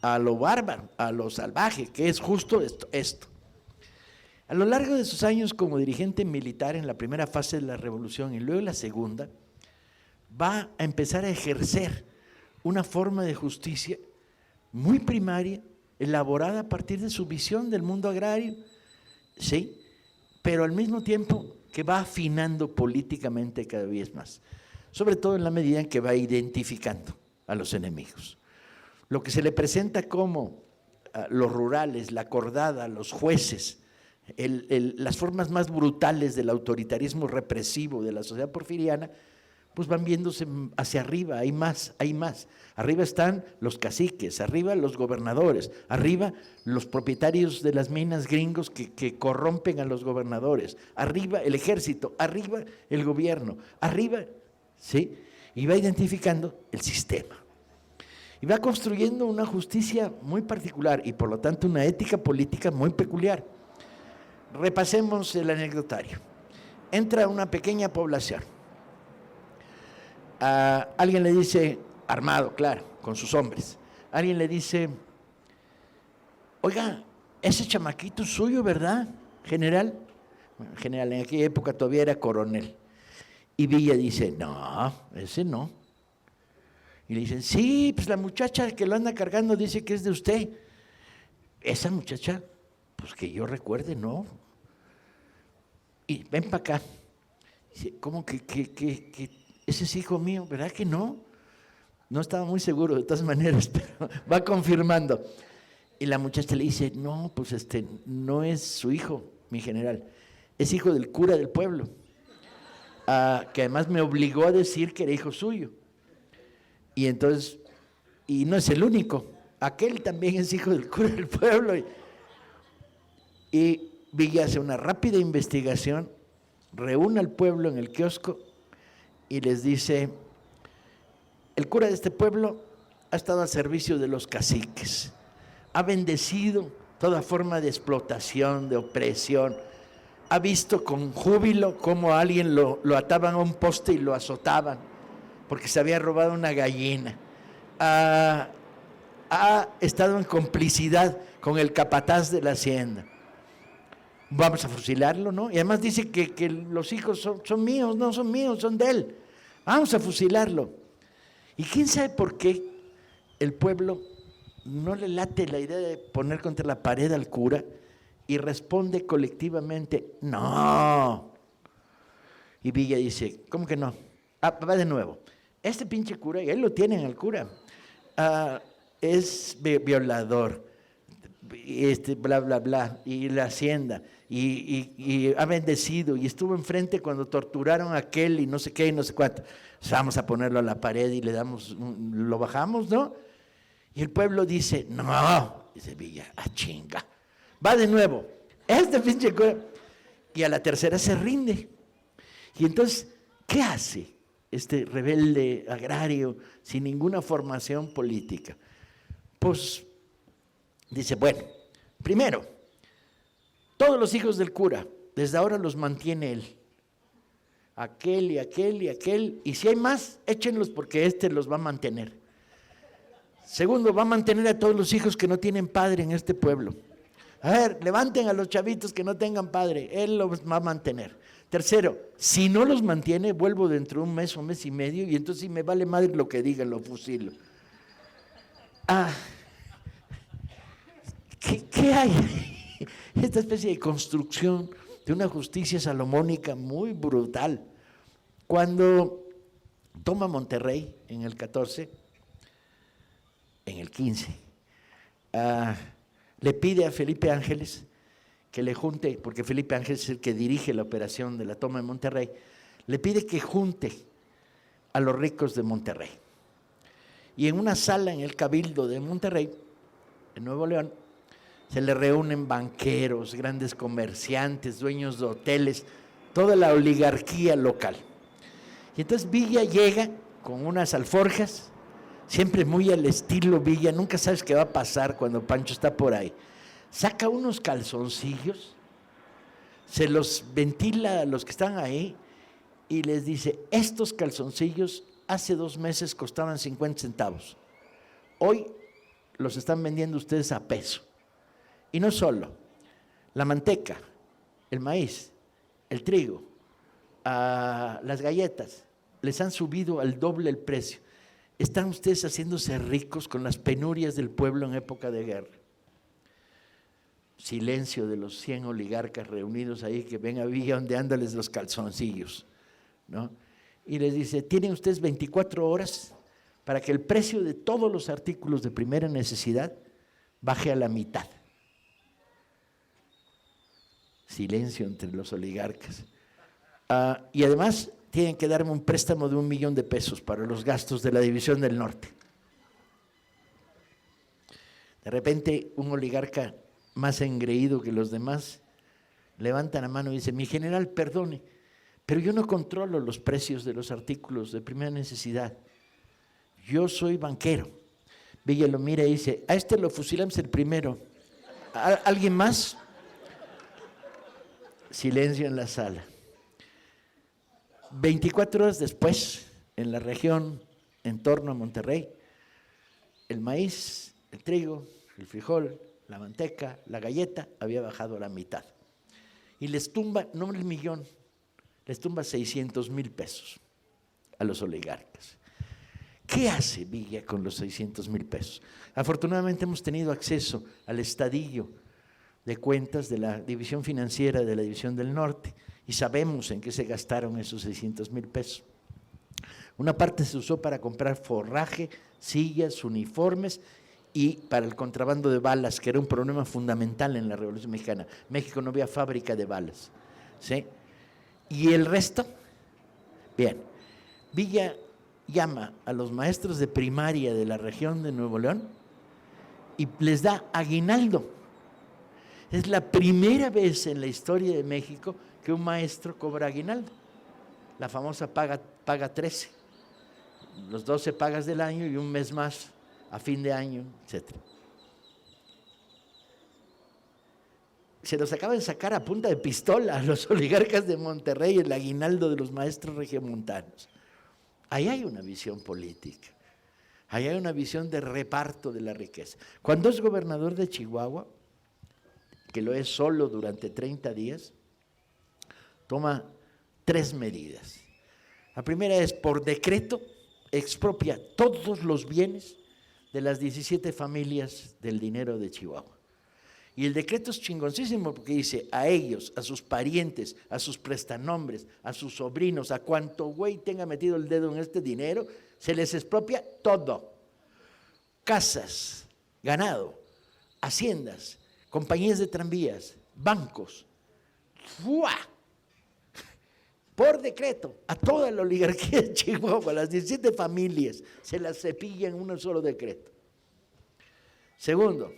a lo bárbaro, a lo salvaje, que es justo esto. A lo largo de sus años como dirigente militar en la primera fase de la revolución y luego en la segunda, va a empezar a ejercer una forma de justicia muy primaria, elaborada a partir de su visión del mundo agrario, ¿sí? Pero al mismo tiempo que va afinando políticamente cada vez más, sobre todo en la medida en que va identificando a los enemigos. Lo que se le presenta como los rurales, la cordada, los jueces, las formas más brutales del autoritarismo represivo de la sociedad porfiriana, pues van viéndose hacia arriba, hay más. Arriba están los caciques, arriba los gobernadores, arriba los propietarios de las minas gringos que corrompen a los gobernadores, arriba el ejército, arriba el gobierno, arriba, ¿sí? Y va identificando el sistema. Y va construyendo una justicia muy particular y por lo tanto una ética política muy peculiar. Repasemos el anecdotario. Entra una pequeña población. Alguien le dice, armado, claro, con sus hombres. Alguien le dice, oiga, ese chamaquito es suyo, ¿verdad, general? Bueno, general, en aquella época todavía era coronel. Y Villa dice, no, ese no. Y le dicen, sí, pues la muchacha que lo anda cargando dice que es de usted. Esa muchacha, pues que yo recuerde, no. Y ven para acá. Dice, ¿cómo que ese es hijo mío? ¿Verdad que no? No estaba muy seguro de todas maneras, pero va confirmando. Y la muchacha le dice, no, pues no es su hijo, mi general, es hijo del cura del pueblo, que además me obligó a decir que era hijo suyo. Y entonces, y no es el único, aquel también es hijo del cura del pueblo. Y Villa hace una rápida investigación, reúne al pueblo en el kiosco y les dice, el cura de este pueblo ha estado al servicio de los caciques, ha bendecido toda forma de explotación, de opresión, ha visto con júbilo cómo a alguien lo ataban a un poste y lo azotaban porque se había robado una gallina, ha estado en complicidad con el capataz de la hacienda. Vamos a fusilarlo, ¿no? Y además dice que los hijos son míos, no son míos, son de él. Vamos a fusilarlo. Y quién sabe por qué el pueblo no le late la idea de poner contra la pared al cura y responde colectivamente, no. Y Villa dice, ¿cómo que no? Va de nuevo. Este pinche cura, y ahí lo tienen al cura, es violador, bla, bla, bla, y la hacienda, y ha bendecido, y estuvo enfrente cuando torturaron a aquel y no sé qué y no sé cuánto. Vamos a ponerlo a la pared y le damos, lo bajamos, ¿no? Y el pueblo dice, no, dice Villa, chinga. Va de nuevo, este pinche cura, y a la tercera se rinde. Y entonces, ¿qué hace este rebelde agrario sin ninguna formación política? Pues dice, bueno, primero, todos los hijos del cura, desde ahora los mantiene él. Aquel y aquel y aquel, y si hay más, échenlos porque los va a mantener. Segundo, va a mantener a todos los hijos que no tienen padre en este pueblo. A ver, levanten a los chavitos que no tengan padre, él los va a mantener. Tercero, si no los mantiene, vuelvo dentro de un mes y medio, y entonces si me vale madre lo que digan, lo fusilo. ¿Qué hay? Esta especie de construcción de una justicia salomónica muy brutal. Cuando toma Monterrey en el 14, en el 15, le pide a Felipe Ángeles que le junte, porque Felipe Ángeles es el que dirige la operación de la toma de Monterrey, le pide que junte a los ricos de Monterrey. Y en una sala en el Cabildo de Monterrey, en Nuevo León, se le reúnen banqueros, grandes comerciantes, dueños de hoteles, toda la oligarquía local. Y entonces Villa llega con unas alforjas, siempre muy al estilo Villa, nunca sabes qué va a pasar cuando Pancho está por ahí. Saca unos calzoncillos, se los ventila a los que están ahí y les dice, estos calzoncillos hace 2 meses costaban 50 centavos, hoy los están vendiendo ustedes a peso. Y no solo, la manteca, el maíz, el trigo, las galletas, les han subido al doble el precio. Están ustedes haciéndose ricos con las penurias del pueblo en época de guerra. Silencio de los 100 oligarcas reunidos ahí, que ven a Villa ondeándoles los calzoncillos, ¿no? Y les dice, tienen ustedes 24 horas para que el precio de todos los artículos de primera necesidad baje a la mitad. Silencio entre los oligarcas. Y además tienen que darme un préstamo de $1,000,000 para los gastos de la División del Norte. De repente un oligarca más engreído que los demás levanta la mano y dice, mi general, perdone, pero yo no controlo los precios de los artículos de primera necesidad. Yo soy banquero. Villa lo mira y dice, a este lo fusilamos el primero. ¿Alguien más? Silencio en la sala. 24 horas después, en la región en torno a Monterrey, el maíz, el trigo, el frijol, la manteca, la galleta había bajado a la mitad. Y les tumba, no el millón, les tumba 600,000 pesos a los oligarcas. ¿Qué hace Villa con los 600,000 pesos? Afortunadamente hemos tenido acceso al estadillo de cuentas de la división financiera de la División del Norte y sabemos en qué se gastaron esos 600,000 pesos. Una parte se usó para comprar forraje, sillas, uniformes y para el contrabando de balas, que era un problema fundamental en la Revolución Mexicana. México no había fábrica de balas, ¿sí? ¿Y el resto? Bien, Villa llama a los maestros de primaria de la región de Nuevo León y les da aguinaldo. Es la primera vez en la historia de México que un maestro cobra aguinaldo. La famosa paga 13, los 12 pagas del año y un mes más a fin de año, etc. Se los acaban de sacar a punta de pistola a los oligarcas de Monterrey el aguinaldo de los maestros regiomontanos. Ahí hay una visión política, ahí hay una visión de reparto de la riqueza. Cuando es gobernador de Chihuahua, que lo es solo durante 30 días, toma 3 medidas. La primera es, por decreto, expropia todos los bienes de las 17 familias del dinero de Chihuahua. Y el decreto es chingoncísimo porque dice, a ellos, a sus parientes, a sus prestanombres, a sus sobrinos, a cuanto güey tenga metido el dedo en este dinero, se les expropia todo. Casas, ganado, haciendas, compañías de tranvías, bancos. ¡Fua! Por decreto, a toda la oligarquía de Chihuahua, a las 17 familias, se las cepilla en un solo decreto. Segundo,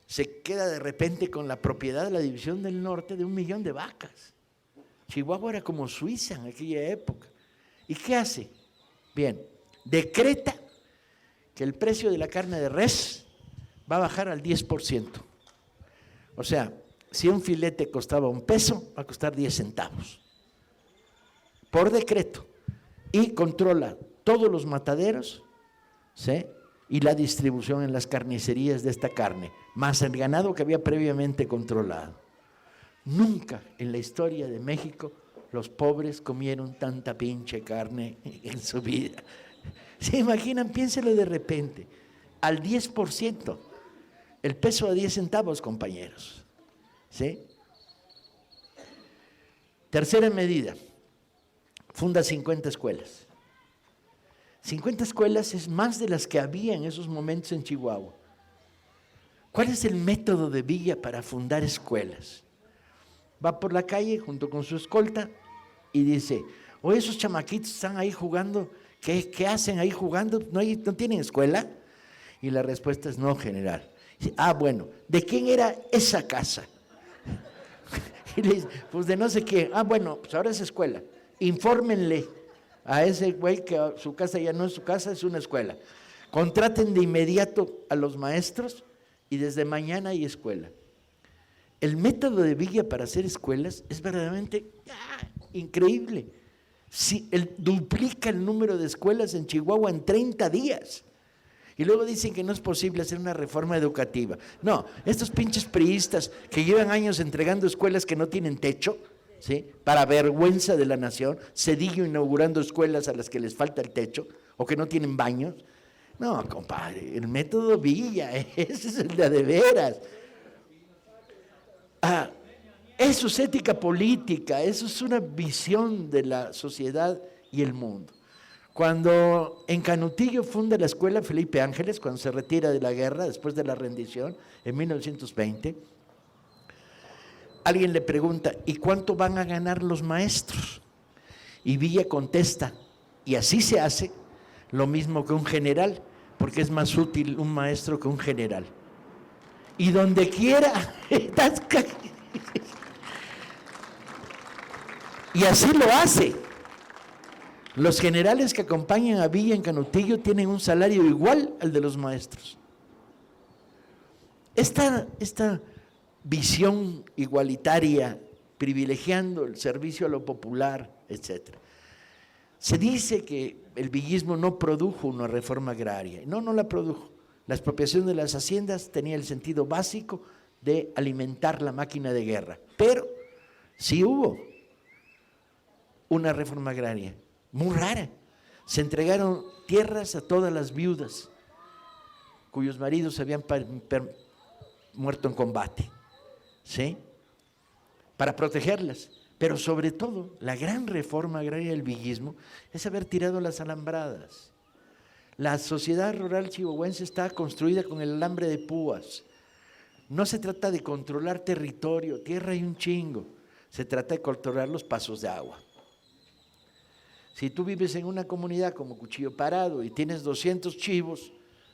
se queda de repente con la propiedad de la División del Norte de 1 millón de vacas. Chihuahua era como Suiza en aquella época. ¿Y qué hace? Bien, decreta que el precio de la carne de res va a bajar al 10%. O sea, si un filete costaba $1, va a costar 10 centavos. Por decreto. Y controla todos los mataderos, ¿sí?, y la distribución en las carnicerías de esta carne, más el ganado que había previamente controlado. Nunca en la historia de México los pobres comieron tanta pinche carne en su vida. ¿Se imaginan? Piénselo de repente. Al 10%, el peso a 10 centavos, compañeros. ¿Sí? Tercera medida, funda 50 escuelas. 50 escuelas es más de las que había en esos momentos en Chihuahua. ¿Cuál es el método de Villa para fundar escuelas? Va por la calle junto con su escolta y dice, oye, esos chamaquitos están ahí jugando, ¿qué hacen ahí jugando? ¿No tienen escuela? Y la respuesta es no, general. Dice, bueno, ¿de quién era esa casa? Y le dice, pues de no sé qué. Bueno, pues ahora es escuela. Infórmenle a ese güey que su casa ya no es su casa, es una escuela. Contraten de inmediato a los maestros y desde mañana hay escuela. El método de Villa para hacer escuelas es verdaderamente increíble. Él duplica el número de escuelas en Chihuahua en 30 días. Y luego dicen que no es posible hacer una reforma educativa. No, estos pinches priistas que llevan años entregando escuelas que no tienen techo, ¿sí?, para vergüenza de la nación, Cedillo inaugurando escuelas a las que les falta el techo o que no tienen baños. No, compadre, el método Villa, ese es el de veras. Eso es ética política, eso es una visión de la sociedad y el mundo. Cuando en Canutillo funda la escuela Felipe Ángeles, cuando se retira de la guerra después de la rendición en 1920, alguien le pregunta, ¿y cuánto van a ganar los maestros? Y Villa contesta, y así se hace, lo mismo que un general, porque es más útil un maestro que un general. Y donde quiera, y así lo hace. Los generales que acompañan a Villa en Canutillo tienen un salario igual al de los maestros. Esta visión igualitaria, privilegiando el servicio a lo popular, etc. Se dice que el villismo no produjo una reforma agraria. No la produjo. La expropiación de las haciendas tenía el sentido básico de alimentar la máquina de guerra. Pero sí hubo una reforma agraria, muy rara. Se entregaron tierras a todas las viudas cuyos maridos habían muerto en combate, ¿sí?, para protegerlas. Pero sobre todo, la gran reforma agraria del villismo es haber tirado las alambradas. La sociedad rural chihuahuense está construida con el alambre de púas. No se trata de controlar territorio, tierra hay un chingo. Se trata de controlar los pasos de agua. Si tú vives en una comunidad como Cuchillo Parado y tienes 200 chivos,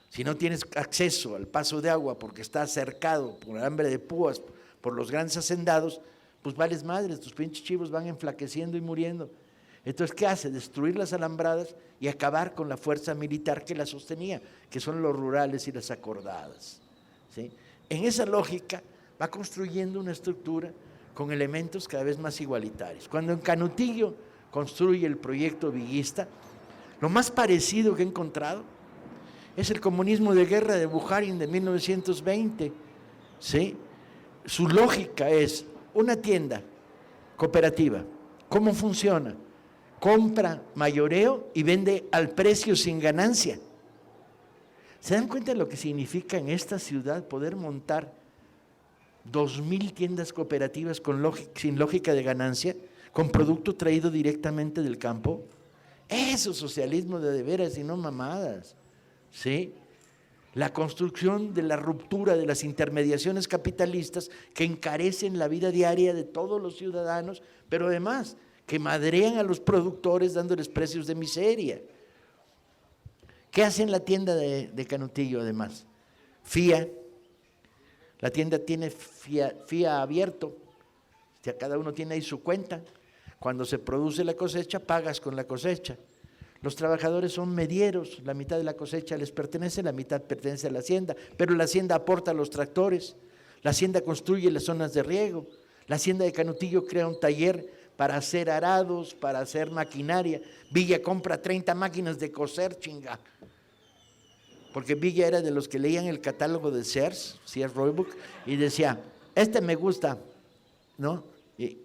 si no tienes acceso al paso de agua porque está cercado por alambre de púas, por los grandes hacendados, pues vales madres, tus pinches chivos van enflaqueciendo y muriendo. Entonces, ¿qué hace? Destruir las alambradas y acabar con la fuerza militar que las sostenía, que son los rurales y las acordadas, ¿sí? En esa lógica va construyendo una estructura con elementos cada vez más igualitarios. Cuando en Canutillo construye el proyecto villista, lo más parecido que he encontrado es el comunismo de guerra de Bukharin de 1920, ¿sí? Su lógica es una tienda cooperativa. ¿Cómo funciona? Compra mayoreo y vende al precio sin ganancia. ¿Se dan cuenta de lo que significa en esta ciudad poder montar 2,000 tiendas cooperativas sin lógica de ganancia, con producto traído directamente del campo? Eso es socialismo de veras y no mamadas, ¿sí? La construcción de la ruptura de las intermediaciones capitalistas que encarecen la vida diaria de todos los ciudadanos, pero además que madrean a los productores dándoles precios de miseria. ¿Qué hace en la tienda de Canutillo además? FIA. La tienda tiene FIA abierto, ya cada uno tiene ahí su cuenta. Cuando se produce la cosecha, pagas con la cosecha. Los trabajadores son medieros, la mitad de la cosecha les pertenece, la mitad pertenece a la hacienda, pero la hacienda aporta los tractores, la hacienda construye las zonas de riego, la hacienda de Canutillo crea un taller para hacer arados, para hacer maquinaria. Villa compra 30 máquinas de coser, chinga. Porque Villa era de los que leían el catálogo de Sears Roebuck, y decía, este me gusta, ¿no? Y,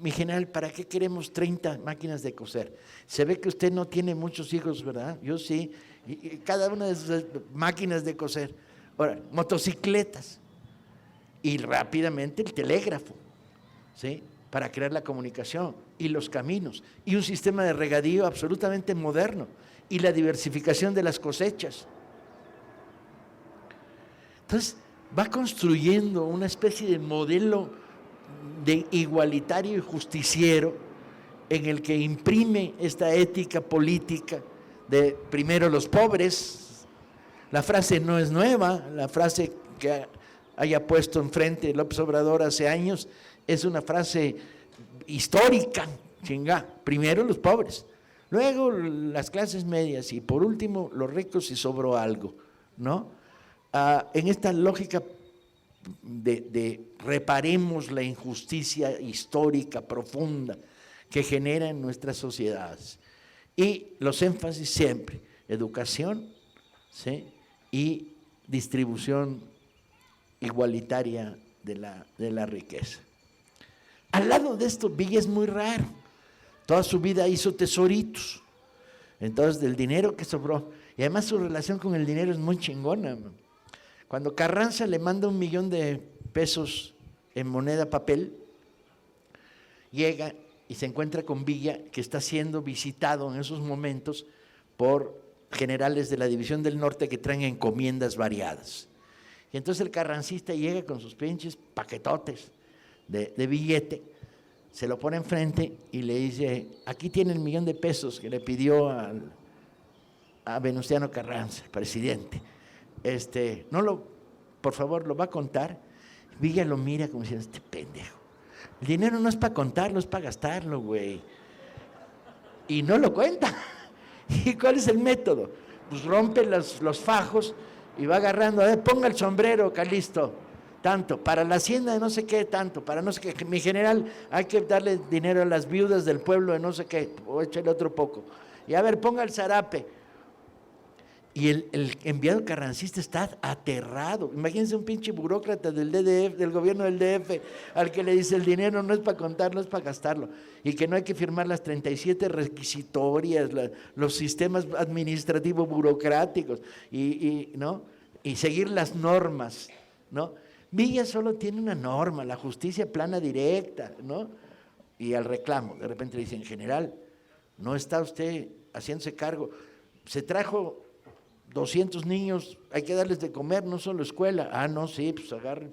mi general, ¿para qué queremos 30 máquinas de coser? Se ve que usted no tiene muchos hijos, ¿verdad? Yo sí, y cada una de esas máquinas de coser. Ahora, motocicletas, y rápidamente el telégrafo, ¿sí? Para crear la comunicación, y los caminos, y un sistema de regadío absolutamente moderno, y la diversificación de las cosechas. Entonces, va construyendo una especie de modelo de igualitario y justiciero en el que imprime esta ética política de primero los pobres. La frase no es nueva, la frase que haya puesto enfrente López Obrador hace años es una frase histórica, chinga, primero los pobres, luego las clases medias y por último los ricos si sobró algo, ¿no? En esta lógica de reparemos la injusticia histórica profunda que genera en nuestras sociedades. Y los énfasis siempre, educación, ¿sí? Y distribución igualitaria de la riqueza. Al lado de esto, Villa es muy raro. Toda su vida hizo tesoritos. Entonces, del dinero que sobró, y además su relación con el dinero es muy chingona, man. Cuando Carranza le manda 1 millón de pesos en moneda papel, llega y se encuentra con Villa, que está siendo visitado en esos momentos por generales de la División del Norte que traen encomiendas variadas. Y entonces el carrancista llega con sus pinches paquetotes de billete, se lo pone enfrente y le dice, aquí tiene el 1 millón de pesos que le pidió a Venustiano Carranza, presidente. Por favor, ¿lo va a contar? Villa lo mira como diciendo, este pendejo. El dinero no es para contarlo, es para gastarlo, güey. Y no lo cuenta. ¿Y cuál es el método? Pues rompe los fajos y va agarrando, a ver, ponga el sombrero, Calisto, tanto, para la hacienda de no sé qué, tanto, para no sé qué, mi general, hay que darle dinero a las viudas del pueblo de no sé qué, o échale otro poco. Y a ver, ponga el zarape. Y el enviado carrancista está aterrado. Imagínense un pinche burócrata del DDF, del gobierno del DF, al que le dice el dinero no es para contarlo, es para gastarlo. Y que no hay que firmar las 37 requisitorias, los sistemas administrativos burocráticos, ¿no? Y seguir las normas, ¿no? Villa solo tiene una norma, la justicia plana directa, ¿no? y al reclamo. De repente le dicen, general, no está usted haciéndose cargo. Se trajo 200 niños, hay que darles de comer, no solo escuela. Ah, no, sí, pues agarre,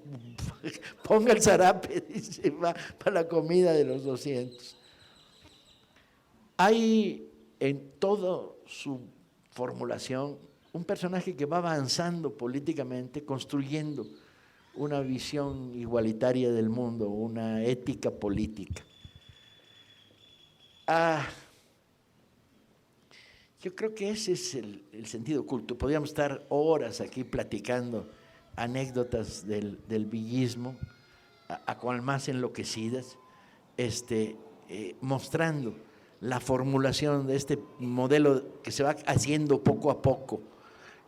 ponga el zarape, dice, va para la comida de los 200. Hay en toda su formulación un personaje que va avanzando políticamente, construyendo una visión igualitaria del mundo, una ética política. Yo creo que ese es el sentido oculto. Podríamos estar horas aquí platicando anécdotas del villismo, a cual más enloquecidas, mostrando la formulación de este modelo que se va haciendo poco a poco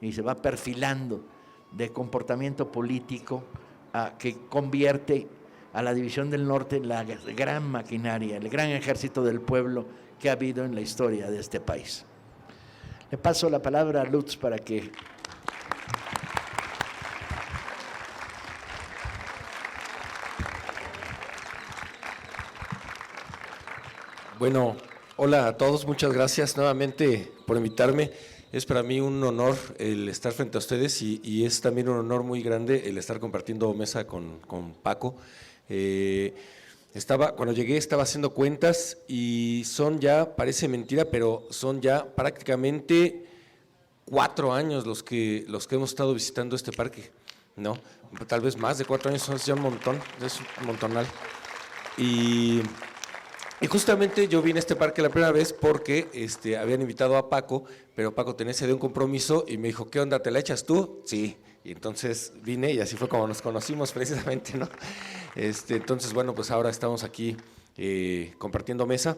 y se va perfilando de comportamiento político que convierte a la División del Norte en la gran maquinaria, el gran ejército del pueblo que ha habido en la historia de este país. Le paso la palabra a Lutz para que... Bueno, hola a todos, muchas gracias nuevamente por invitarme. Es para mí un honor el estar frente a ustedes y es también un honor muy grande el estar compartiendo mesa con Paco. Cuando llegué estaba haciendo cuentas y son ya, parece mentira, pero son ya prácticamente 4 años los que hemos estado visitando este parque, ¿no? Tal vez más de 4 años, es ya un montón, es un montonal. Y justamente yo vine a este parque la primera vez porque habían invitado a Paco, pero Paco tenía ese de un compromiso y me dijo, ¿qué onda, te la echas tú? Sí, y entonces vine y así fue como nos conocimos precisamente, ¿no? Entonces, bueno, pues ahora estamos aquí compartiendo mesa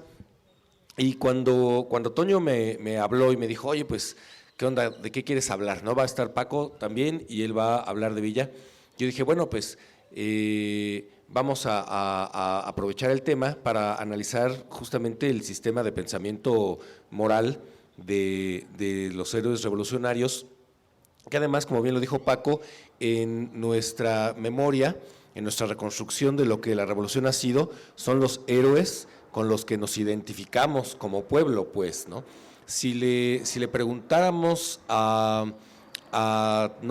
y cuando Toño me habló y me dijo, oye, pues, ¿qué onda, de qué quieres hablar? ¿No? Va a estar Paco también y él va a hablar de Villa. Yo dije, bueno, pues… vamos a aprovechar el tema para analizar justamente el sistema de pensamiento moral de los héroes revolucionarios, que además, como bien lo dijo Paco, en nuestra memoria, en nuestra reconstrucción de lo que la revolución ha sido, son los héroes con los que nos identificamos como pueblo, pues, ¿no? Si le preguntáramos no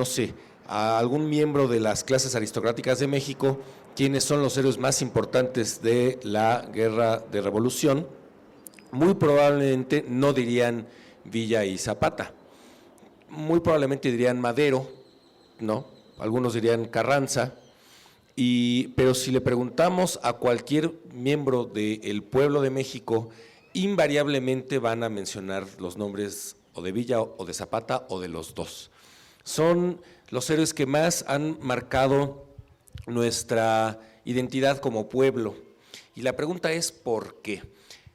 sé, a algún miembro de las clases aristocráticas de México quiénes son los héroes más importantes de la guerra de revolución, muy probablemente no dirían Villa y Zapata, muy probablemente dirían Madero, ¿no? Algunos dirían Carranza, pero si le preguntamos a cualquier miembro del pueblo de México, invariablemente van a mencionar los nombres o de Villa o de Zapata o de los dos. Son los héroes que más han marcado nuestra identidad como pueblo. Y la pregunta es ¿por qué?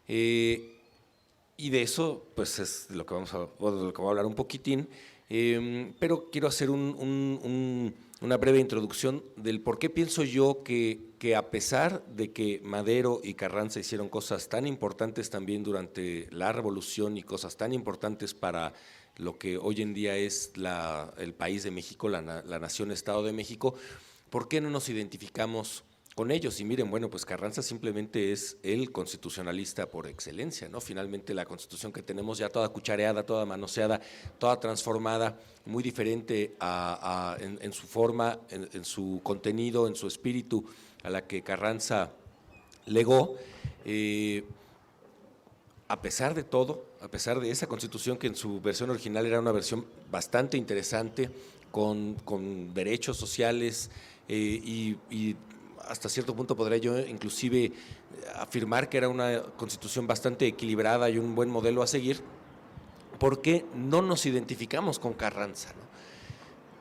Y de eso pues es de lo que vamos a hablar un poquitín, pero quiero hacer una breve introducción del por qué pienso yo que a pesar de que Madero y Carranza hicieron cosas tan importantes también durante la revolución y cosas tan importantes para lo que hoy en día es el país de México, la nación-estado de México, ¿por qué no nos identificamos con ellos? Y miren, bueno, pues Carranza simplemente es el constitucionalista por excelencia, ¿no? Finalmente la Constitución que tenemos ya toda cuchareada, toda manoseada, toda transformada, muy diferente en su forma, en su contenido, en su espíritu, a la que Carranza legó. A pesar de todo, a pesar de esa Constitución que en su versión original era una versión bastante interesante, con derechos sociales y hasta cierto punto podría yo inclusive afirmar que era una Constitución bastante equilibrada y un buen modelo a seguir, ¿por qué no nos identificamos con Carranza, ¿no?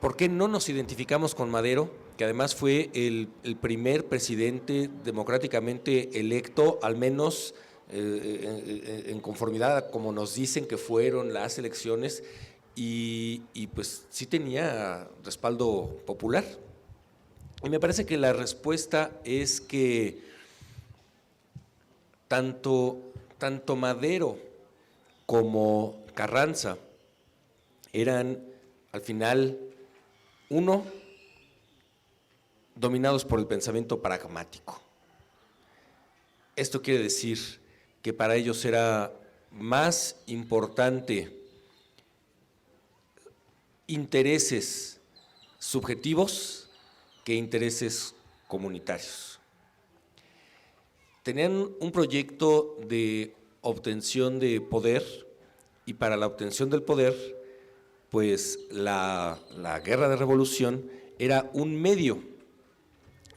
¿Por qué no nos identificamos con Madero, que además fue el primer presidente democráticamente electo, al menos en conformidad a como nos dicen que fueron las elecciones, y pues sí tenía respaldo popular? Y me parece que la respuesta es que tanto Madero como Carranza eran al final, uno, dominados por el pensamiento pragmático. Esto quiere decir que para ellos era más importante intereses subjetivos que intereses comunitarios. Tenían un proyecto de obtención de poder y para la obtención del poder, pues la guerra de revolución era un medio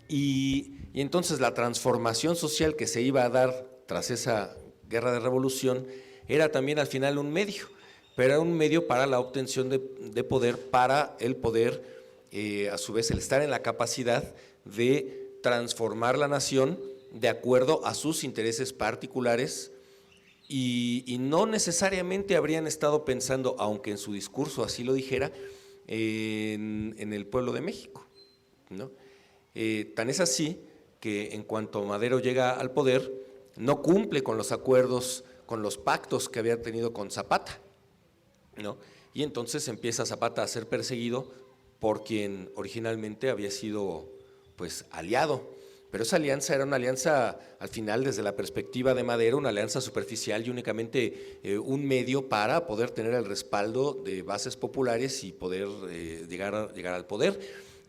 y entonces la transformación social que se iba a dar tras esa guerra de revolución era también al final un medio, pero era un medio para la obtención de poder, para el poder, a su vez el estar en la capacidad de transformar la nación de acuerdo a sus intereses particulares y no necesariamente habrían estado pensando, aunque en su discurso así lo dijera, en el pueblo de México, ¿no? Tan es así que en cuanto Madero llega al poder, no cumple con los acuerdos, con los pactos que había tenido con Zapata, ¿no? Y entonces empieza Zapata a ser perseguido por quien originalmente había sido pues aliado. Pero esa alianza era una alianza, al final, desde la perspectiva de Madero, una alianza superficial y únicamente un medio para poder tener el respaldo de bases populares y poder llegar al poder.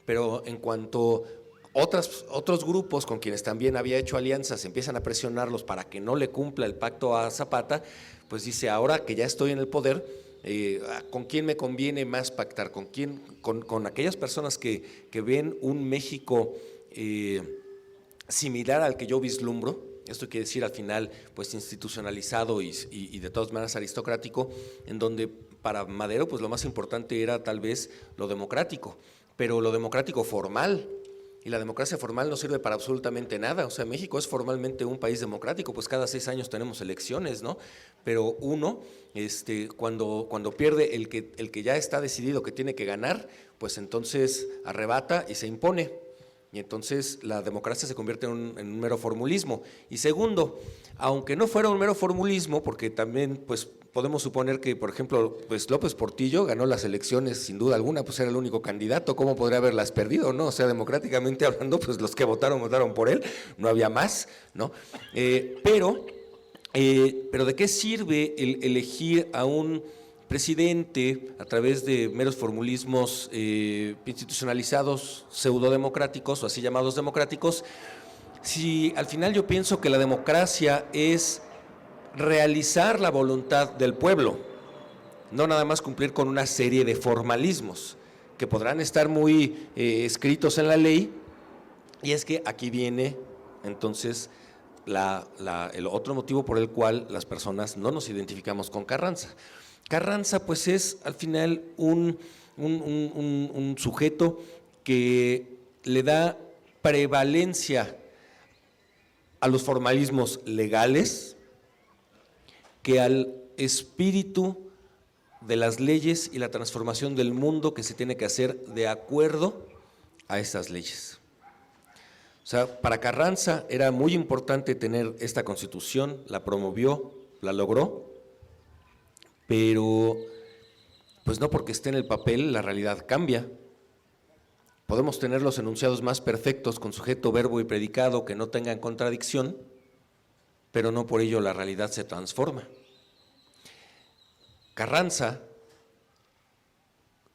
Pero en cuanto otros grupos con quienes también había hecho alianzas empiezan a presionarlos para que no le cumpla el pacto a Zapata, pues dice, ahora que ya estoy en el poder, ¿con quién me conviene más pactar? Con aquellas personas que ven un México similar al que yo vislumbro, esto quiere decir al final pues institucionalizado y de todas maneras aristocrático, en donde para Madero pues lo más importante era tal vez lo democrático, pero lo democrático formal, y la democracia formal no sirve para absolutamente nada. O sea, México es formalmente un país democrático, pues cada 6 años tenemos elecciones, ¿no? Pero uno, cuando pierde el que ya está decidido que tiene que ganar, pues entonces arrebata y se impone. Y entonces la democracia se convierte en un mero formulismo. Y segundo, aunque no fuera un mero formulismo, porque también pues podemos suponer que, por ejemplo, pues López Portillo ganó las elecciones sin duda alguna, pues era el único candidato, ¿cómo podría haberlas perdido, no? O sea, democráticamente hablando, pues los que votaron por él, no había más, ¿no? Pero ¿de qué sirve el elegir a un presidente a través de meros formulismos institucionalizados, pseudodemocráticos o así llamados democráticos, si al final yo pienso que la democracia es realizar la voluntad del pueblo, no nada más cumplir con una serie de formalismos que podrán estar muy escritos en la ley? Y es que aquí viene entonces el otro motivo por el cual las personas no nos identificamos con Carranza. Carranza pues es al final un sujeto que le da prevalencia a los formalismos legales que al espíritu de las leyes y la transformación del mundo que se tiene que hacer de acuerdo a esas leyes. O sea, para Carranza era muy importante tener esta Constitución, la promovió, la logró, pero pues no porque esté en el papel la realidad cambia. Podemos tener los enunciados más perfectos con sujeto, verbo y predicado que no tengan contradicción, pero no por ello la realidad se transforma. Carranza,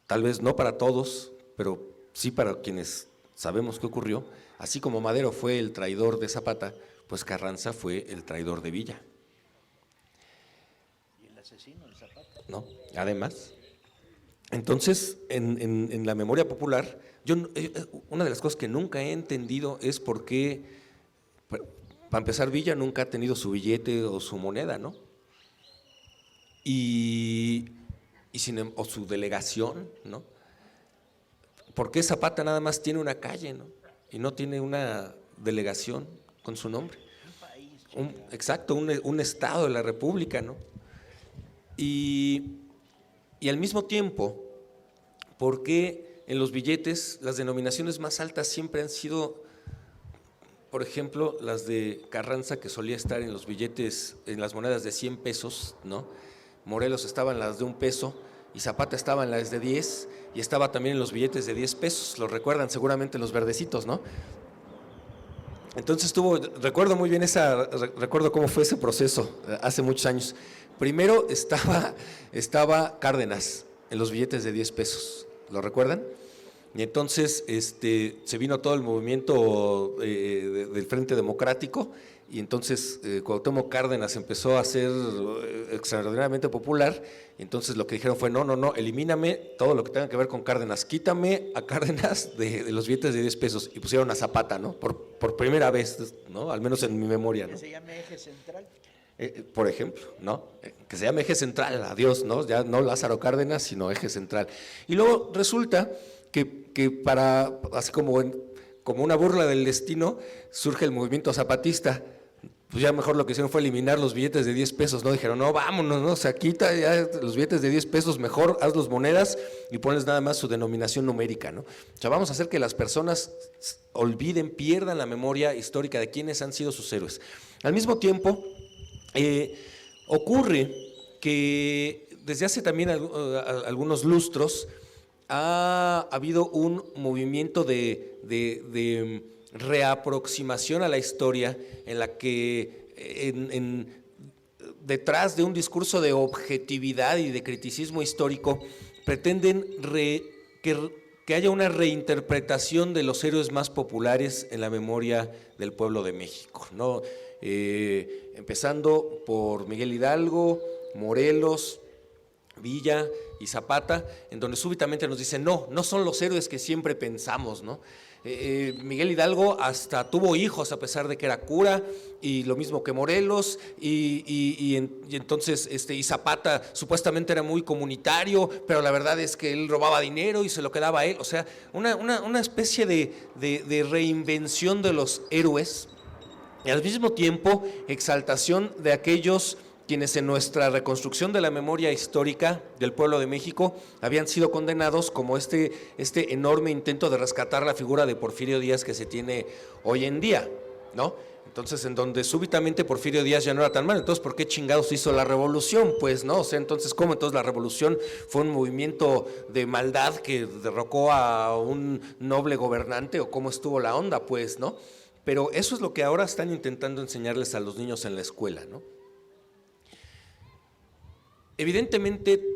tal vez no para todos, pero sí para quienes sabemos qué ocurrió, así como Madero fue el traidor de Zapata, pues Carranza fue el traidor de Villa. ¿Y el asesino de Zapata? ¿No? Además, entonces en la memoria popular, una de las cosas que nunca he entendido es por qué, para empezar, Villa nunca ha tenido su billete o su moneda, ¿no? O su delegación, ¿no? ¿Por qué Zapata nada más tiene una calle, ¿no? Y no tiene una delegación con su nombre? Exacto, un estado de la República, ¿no? Y al mismo tiempo, ¿por qué en los billetes las denominaciones más altas siempre han sido, por ejemplo, las de Carranza, que solía estar en los billetes, en las monedas de 100 pesos, ¿no? Morelos estaba en las de 1 peso y Zapata estaba en las de 10 y estaba también en los billetes de 10 pesos, lo recuerdan seguramente los verdecitos, ¿no? Entonces recuerdo muy bien recuerdo cómo fue ese proceso hace muchos años. Primero estaba Cárdenas en los billetes de 10 pesos, ¿lo recuerdan? Y entonces se vino todo el movimiento del Frente Democrático, y entonces Cuauhtémoc Cárdenas empezó a ser extraordinariamente popular. Y entonces lo que dijeron fue: no, elimíname todo lo que tenga que ver con Cárdenas, quítame a Cárdenas de los billetes de 10 pesos, y pusieron a Zapata, ¿no? Por primera vez, ¿no? Al menos en mi memoria, ¿no? ¿Que se llame Eje Central? Por ejemplo, ¿no? Que se llame Eje Central, adiós, ¿no? Ya no Lázaro Cárdenas, sino Eje Central. Y luego resulta que así como una burla del destino, surge el movimiento zapatista. Pues ya mejor lo que hicieron fue eliminar los billetes de 10 pesos, ¿no? Dijeron: no, vámonos, ¿no? O sea, quita ya los billetes de 10 pesos, mejor hazlos monedas y ponles nada más su denominación numérica, ¿no? O sea, vamos a hacer que las personas olviden, pierdan la memoria histórica de quiénes han sido sus héroes. Al mismo tiempo, ocurre que desde hace también algunos lustros ha habido un movimiento de reaproximación a la historia, en la que detrás de un discurso de objetividad y de criticismo histórico pretenden que haya una reinterpretación de los héroes más populares en la memoria del pueblo de México, ¿no? Empezando por Miguel Hidalgo, Morelos, Villa y Zapata, en donde súbitamente nos dicen: no son los héroes que siempre pensamos, ¿no? Miguel Hidalgo hasta tuvo hijos a pesar de que era cura, y lo mismo que Morelos, y entonces y Zapata supuestamente era muy comunitario, pero la verdad es que él robaba dinero y se lo quedaba a él. O sea, una especie de reinvención de los héroes, y al mismo tiempo exaltación de aquellos quienes en nuestra reconstrucción de la memoria histórica del pueblo de México habían sido condenados, como este enorme intento de rescatar la figura de Porfirio Díaz que se tiene hoy en día, ¿no? Entonces, en donde súbitamente Porfirio Díaz ya no era tan malo, entonces ¿por qué chingados hizo la revolución? Pues, ¿no? O sea, entonces, ¿cómo? Entonces la revolución fue un movimiento de maldad que derrocó a un noble gobernante, ¿o cómo estuvo la onda? Pues, ¿no? Pero eso es lo que ahora están intentando enseñarles a los niños en la escuela, ¿no? Evidentemente,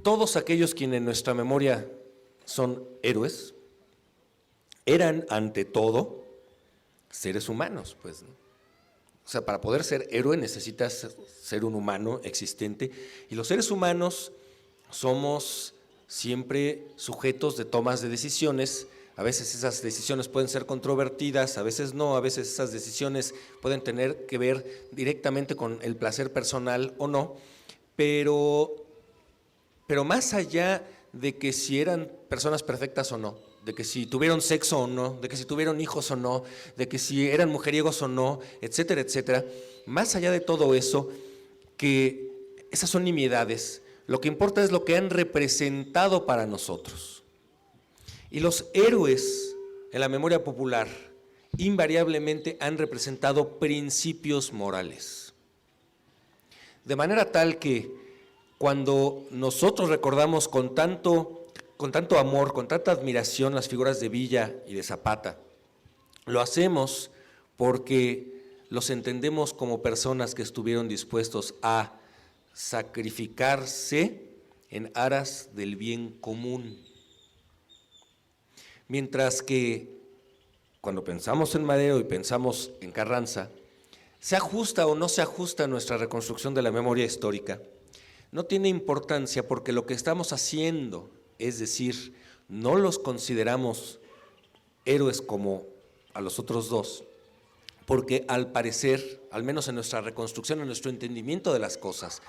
todos aquellos quienes en nuestra memoria son héroes, eran ante todo seres humanos, pues, ¿no? O sea, para poder ser héroe necesitas ser un humano existente, y los seres humanos somos siempre sujetos de tomas de decisiones. A veces esas decisiones pueden ser controvertidas, a veces no, a veces esas decisiones pueden tener que ver directamente con el placer personal o no. Pero más allá de que si eran personas perfectas o no, de que si tuvieron sexo o no, de que si tuvieron hijos o no, de que si eran mujeriegos o no, etcétera, etcétera, más allá de todo eso, que esas son nimiedades, lo que importa es lo que han representado para nosotros. Y los héroes en la memoria popular invariablemente han representado principios morales. De manera tal que cuando nosotros recordamos con tanto amor, con tanta admiración las figuras de Villa y de Zapata, lo hacemos porque los entendemos como personas que estuvieron dispuestos a sacrificarse en aras del bien común. Mientras que cuando pensamos en Madero y pensamos en Carranza, ¿se ajusta o no se ajusta a nuestra reconstrucción de la memoria histórica? No tiene importancia, porque lo que estamos haciendo, es decir, no los consideramos héroes como a los otros dos, porque al parecer, al menos en nuestra reconstrucción, en nuestro entendimiento de las cosas,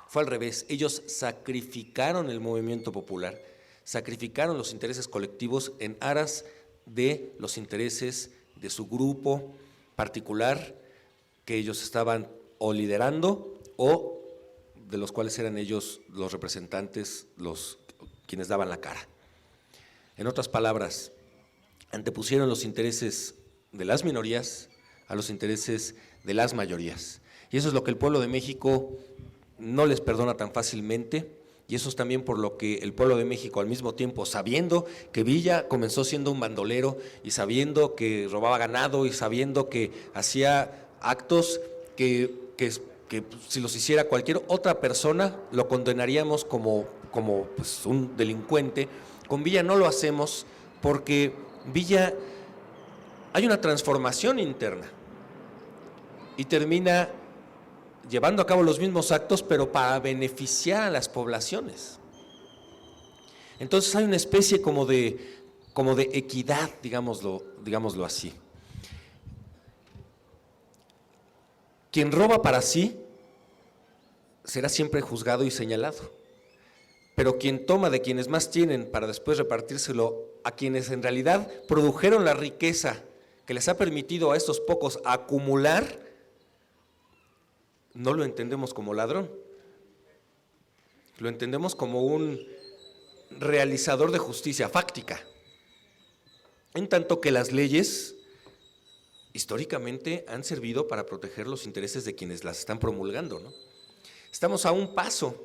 fue al revés. Ellos sacrificaron el movimiento popular, sacrificaron los intereses colectivos en aras de los intereses de su grupo particular, que ellos estaban o liderando o de los cuales eran ellos los representantes, quienes daban la cara. En otras palabras, antepusieron los intereses de las minorías a los intereses de las mayorías. Y eso es lo que el pueblo de México no les perdona tan fácilmente, Y eso es también por lo que el pueblo de México, al mismo tiempo, sabiendo que Villa comenzó siendo un bandolero y sabiendo que robaba ganado y sabiendo que hacía actos que si los hiciera cualquier otra persona lo condenaríamos como pues, un delincuente, con Villa no lo hacemos porque Villa hay una transformación interna y termina llevando a cabo los mismos actos, pero para beneficiar a las poblaciones. Entonces hay una especie como de equidad, digámoslo así. Quien roba para sí será siempre juzgado y señalado, pero quien toma de quienes más tienen para después repartírselo a quienes en realidad produjeron la riqueza que les ha permitido a estos pocos acumular, no lo entendemos como ladrón, lo entendemos como un realizador de justicia fáctica, en tanto que las leyes históricamente han servido para proteger los intereses de quienes las están promulgando, ¿no? Estamos a un paso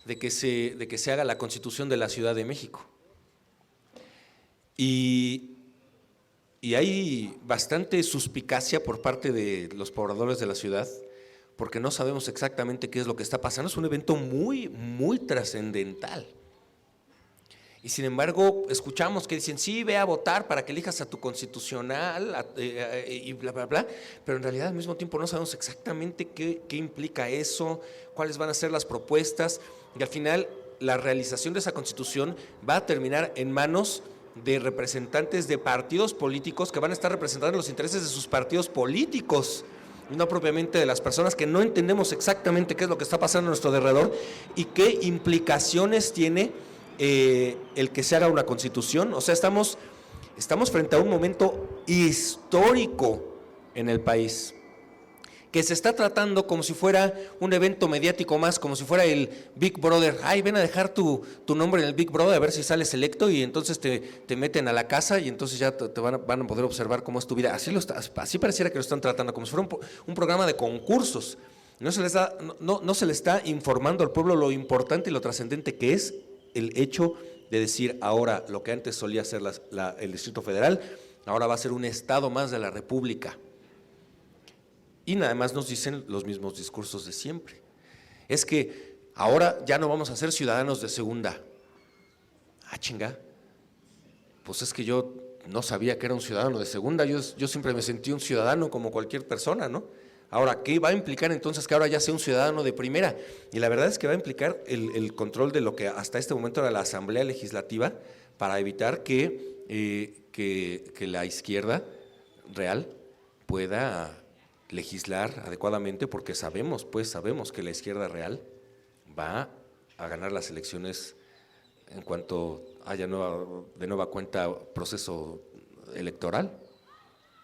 de que se haga la Constitución de la Ciudad de México. Y hay bastante suspicacia por parte de los pobladores de la ciudad, porque no sabemos exactamente qué es lo que está pasando. Es un evento muy, muy trascendental. Y sin embargo, escuchamos que dicen, sí, ve a votar para que elijas a tu constitucional y bla, bla, bla, pero en realidad al mismo tiempo no sabemos exactamente qué implica eso, cuáles van a ser las propuestas, y al final la realización de esa constitución va a terminar en manos de representantes de partidos políticos que van a estar representando los intereses de sus partidos políticos, no propiamente de las personas que no entendemos exactamente qué es lo que está pasando a nuestro alrededor y qué implicaciones tiene el que se haga una constitución. O sea, estamos frente a un momento histórico en el país, que se está tratando como si fuera un evento mediático más, como si fuera el Big Brother. Ay, ven a dejar tu nombre en el Big Brother a ver si sales electo, y entonces te meten a la casa y entonces ya te van a poder observar cómo es tu vida. Así pareciera que lo están tratando, como si fuera un programa de concursos. No se le está informando al pueblo lo importante y lo trascendente que es el hecho de decir ahora lo que antes solía ser el Distrito Federal, ahora va a ser un estado más de la República. Y nada más nos dicen los mismos discursos de siempre. Es que ahora ya no vamos a ser ciudadanos de segunda. Ah, chinga. Pues es que yo no sabía que era un ciudadano de segunda, yo siempre me sentí un ciudadano como cualquier persona, ¿no? Ahora, ¿qué va a implicar entonces que ahora ya sea un ciudadano de primera? Y la verdad es que va a implicar el control de lo que hasta este momento era la Asamblea Legislativa, para evitar que la izquierda real pueda legislar adecuadamente, porque sabemos que la izquierda real va a ganar las elecciones en cuanto haya de nueva cuenta proceso electoral,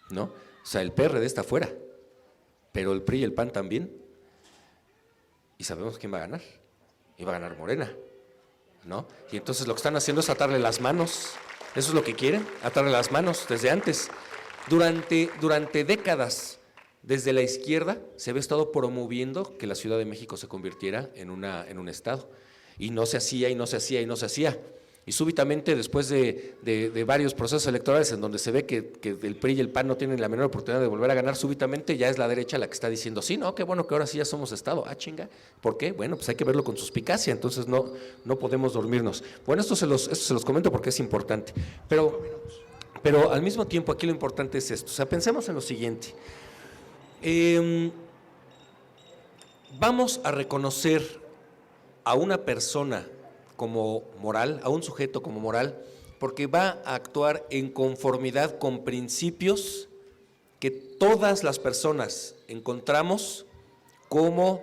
¿no? O sea, el PRD está fuera, pero el PRI y el PAN también, y sabemos quién va a ganar, y va a ganar Morena, ¿no? Y entonces lo que están haciendo es atarle las manos, eso es lo que quieren, atarle las manos desde antes. Durante décadas, desde la izquierda se había estado promoviendo que la Ciudad de México se convirtiera en un estado, y no se hacía, y no se hacía, y no se hacía. Y súbitamente, después de varios procesos electorales en donde se ve que el PRI y el PAN no tienen la menor oportunidad de volver a ganar, súbitamente ya es la derecha la que está diciendo, sí, no, qué bueno que ahora sí ya somos Estado. Ah, chinga, ¿por qué? Bueno, pues hay que verlo con suspicacia, entonces no podemos dormirnos. Bueno, esto se los comento porque es importante, pero al mismo tiempo aquí lo importante es esto. O sea, pensemos en lo siguiente. Vamos a reconocer a una persona como moral, a un sujeto como moral, porque va a actuar en conformidad con principios que todas las personas encontramos como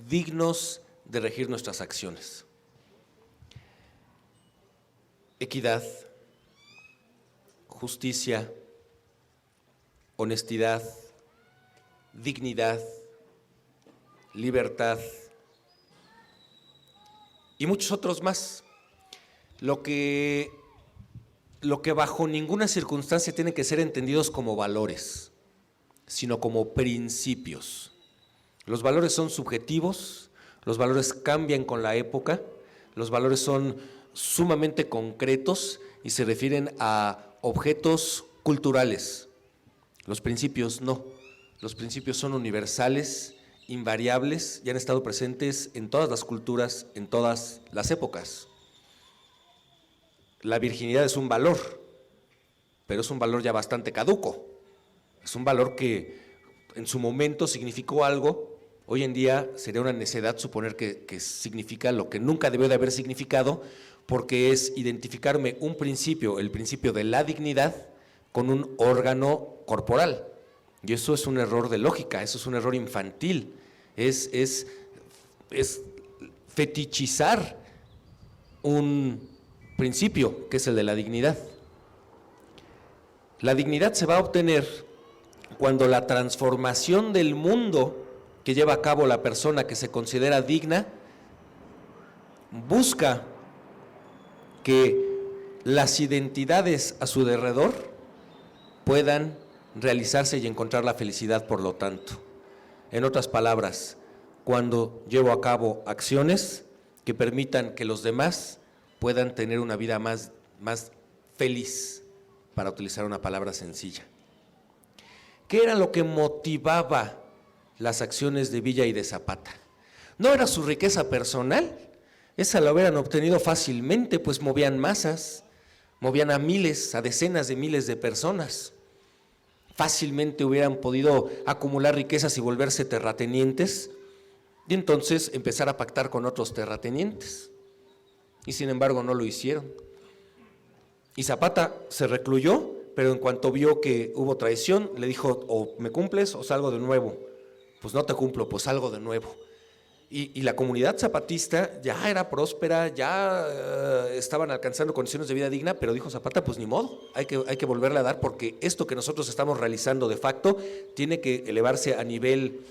dignos de regir nuestras acciones. Equidad, justicia, honestidad, dignidad, libertad y muchos otros más. Lo que bajo ninguna circunstancia tienen que ser entendidos como valores, sino como principios. Los valores son subjetivos, los valores cambian con la época, los valores son sumamente concretos y se refieren a objetos culturales. Los principios no, los principios son universales, invariables y han estado presentes en todas las culturas, en todas las épocas. La virginidad es un valor, pero es un valor ya bastante caduco. Es un valor que en su momento significó algo, hoy en día sería una necedad suponer que significa lo que nunca debió de haber significado, porque es identificarme un principio, el principio de la dignidad, con un órgano corporal. Y eso es un error de lógica, eso es un error infantil, es fetichizar un principio que es el de la dignidad. La dignidad se va a obtener cuando la transformación del mundo que lleva a cabo la persona que se considera digna busca que las identidades a su alrededor puedan realizarse y encontrar la felicidad por lo tanto. En otras palabras, cuando llevo a cabo acciones que permitan que los demás puedan tener una vida más feliz, para utilizar una palabra sencilla. ¿Qué era lo que motivaba las acciones de Villa y de Zapata? ¿No era su riqueza personal? Esa la hubieran obtenido fácilmente, pues movían masas, movían a miles, a decenas de miles de personas. Fácilmente hubieran podido acumular riquezas y volverse terratenientes y entonces empezar a pactar con otros terratenientes. Y sin embargo no lo hicieron. Y Zapata se recluyó, pero en cuanto vio que hubo traición, le dijo, o me cumples o salgo de nuevo. Pues no te cumplo, pues salgo de nuevo. Y la comunidad zapatista ya era próspera, ya estaban alcanzando condiciones de vida digna, pero dijo Zapata, pues ni modo, hay que volverle a dar, porque esto que nosotros estamos realizando de facto tiene que elevarse a nivel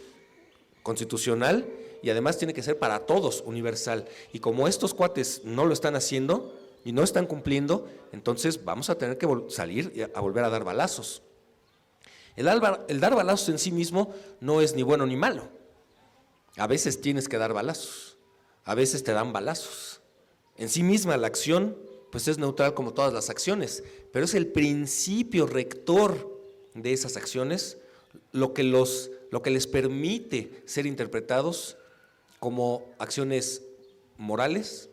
constitucional y además tiene que ser para todos universal. Y como estos cuates no lo están haciendo y no están cumpliendo, entonces vamos a tener que salir a volver a dar balazos. El dar balazos en sí mismo no es ni bueno ni malo. A veces tienes que dar balazos, a veces te dan balazos. En sí misma la acción pues es neutral como todas las acciones, pero es el principio rector de esas acciones lo que les permite ser interpretados como acciones morales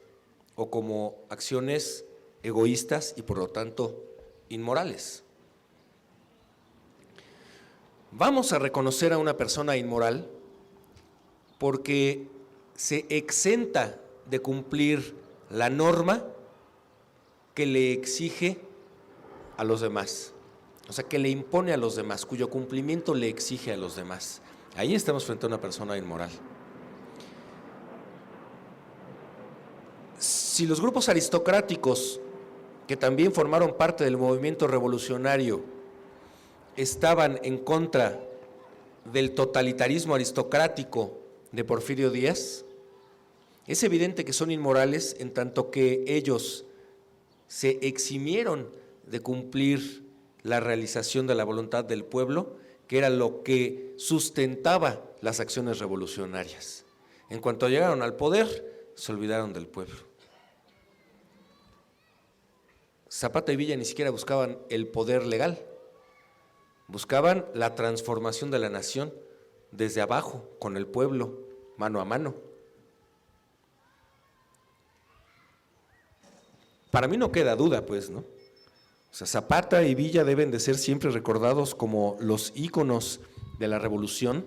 o como acciones egoístas y por lo tanto inmorales. Vamos a reconocer a una persona inmoral porque se exenta de cumplir la norma que le exige a los demás, o sea, que le impone a los demás, cuyo cumplimiento le exige a los demás. Ahí estamos frente a una persona inmoral. Si los grupos aristocráticos, que también formaron parte del movimiento revolucionario, estaban en contra del totalitarismo aristocrático de Porfirio Díaz, es evidente que son inmorales en tanto que ellos se eximieron de cumplir la realización de la voluntad del pueblo, que era lo que sustentaba las acciones revolucionarias. En cuanto llegaron al poder, se olvidaron del pueblo. Zapata y Villa ni siquiera buscaban el poder legal, buscaban la transformación de la nación desde abajo, con el pueblo, mano a mano. Para mí no queda duda, pues, ¿no? O sea, Zapata y Villa deben de ser siempre recordados como los íconos de la revolución,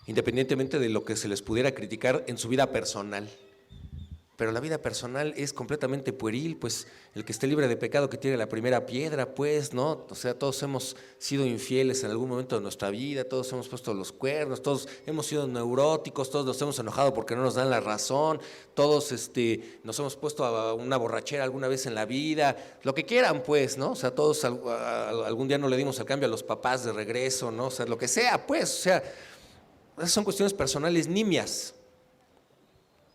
independientemente de lo que se les pudiera criticar en su vida personal. Pero la vida personal es completamente pueril, pues el que esté libre de pecado que tire la primera piedra, pues, ¿no? O sea, todos hemos sido infieles en algún momento de nuestra vida, todos hemos puesto los cuernos, todos hemos sido neuróticos, todos nos hemos enojado porque no nos dan la razón, todos nos hemos puesto a una borrachera alguna vez en la vida, lo que quieran, pues, ¿no? O sea, todos algún día no le dimos el cambio a los papás de regreso, ¿no? O sea, lo que sea, pues, o sea, esas son cuestiones personales nimias.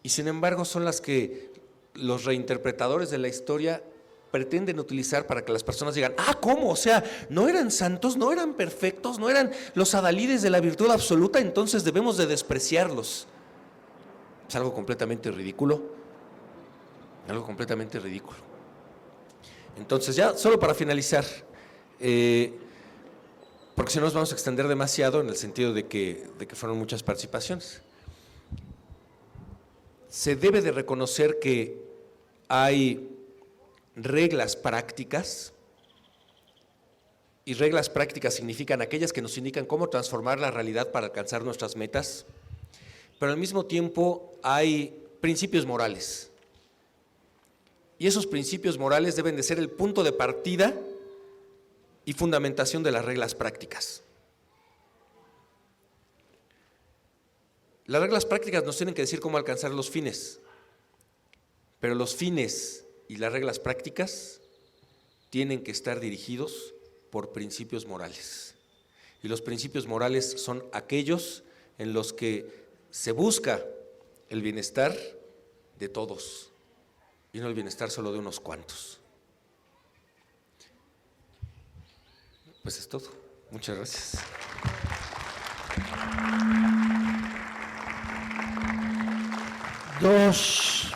Y sin embargo son las que los reinterpretadores de la historia pretenden utilizar para que las personas digan, ¿cómo? O sea, no eran santos, no eran perfectos, no eran los adalides de la virtud absoluta, entonces debemos de despreciarlos. Es algo completamente ridículo. Algo completamente ridículo. Entonces, ya solo para finalizar, porque si no nos vamos a extender demasiado en el sentido de que fueron muchas participaciones. Se debe de reconocer que hay reglas prácticas, y reglas prácticas significan aquellas que nos indican cómo transformar la realidad para alcanzar nuestras metas, pero al mismo tiempo hay principios morales. Y esos principios morales deben de ser el punto de partida y fundamentación de las reglas prácticas. Las reglas prácticas nos tienen que decir cómo alcanzar los fines, pero los fines y las reglas prácticas tienen que estar dirigidos por principios morales. Y los principios morales son aquellos en los que se busca el bienestar de todos y no el bienestar solo de unos cuantos. Pues es todo. Muchas gracias. Dos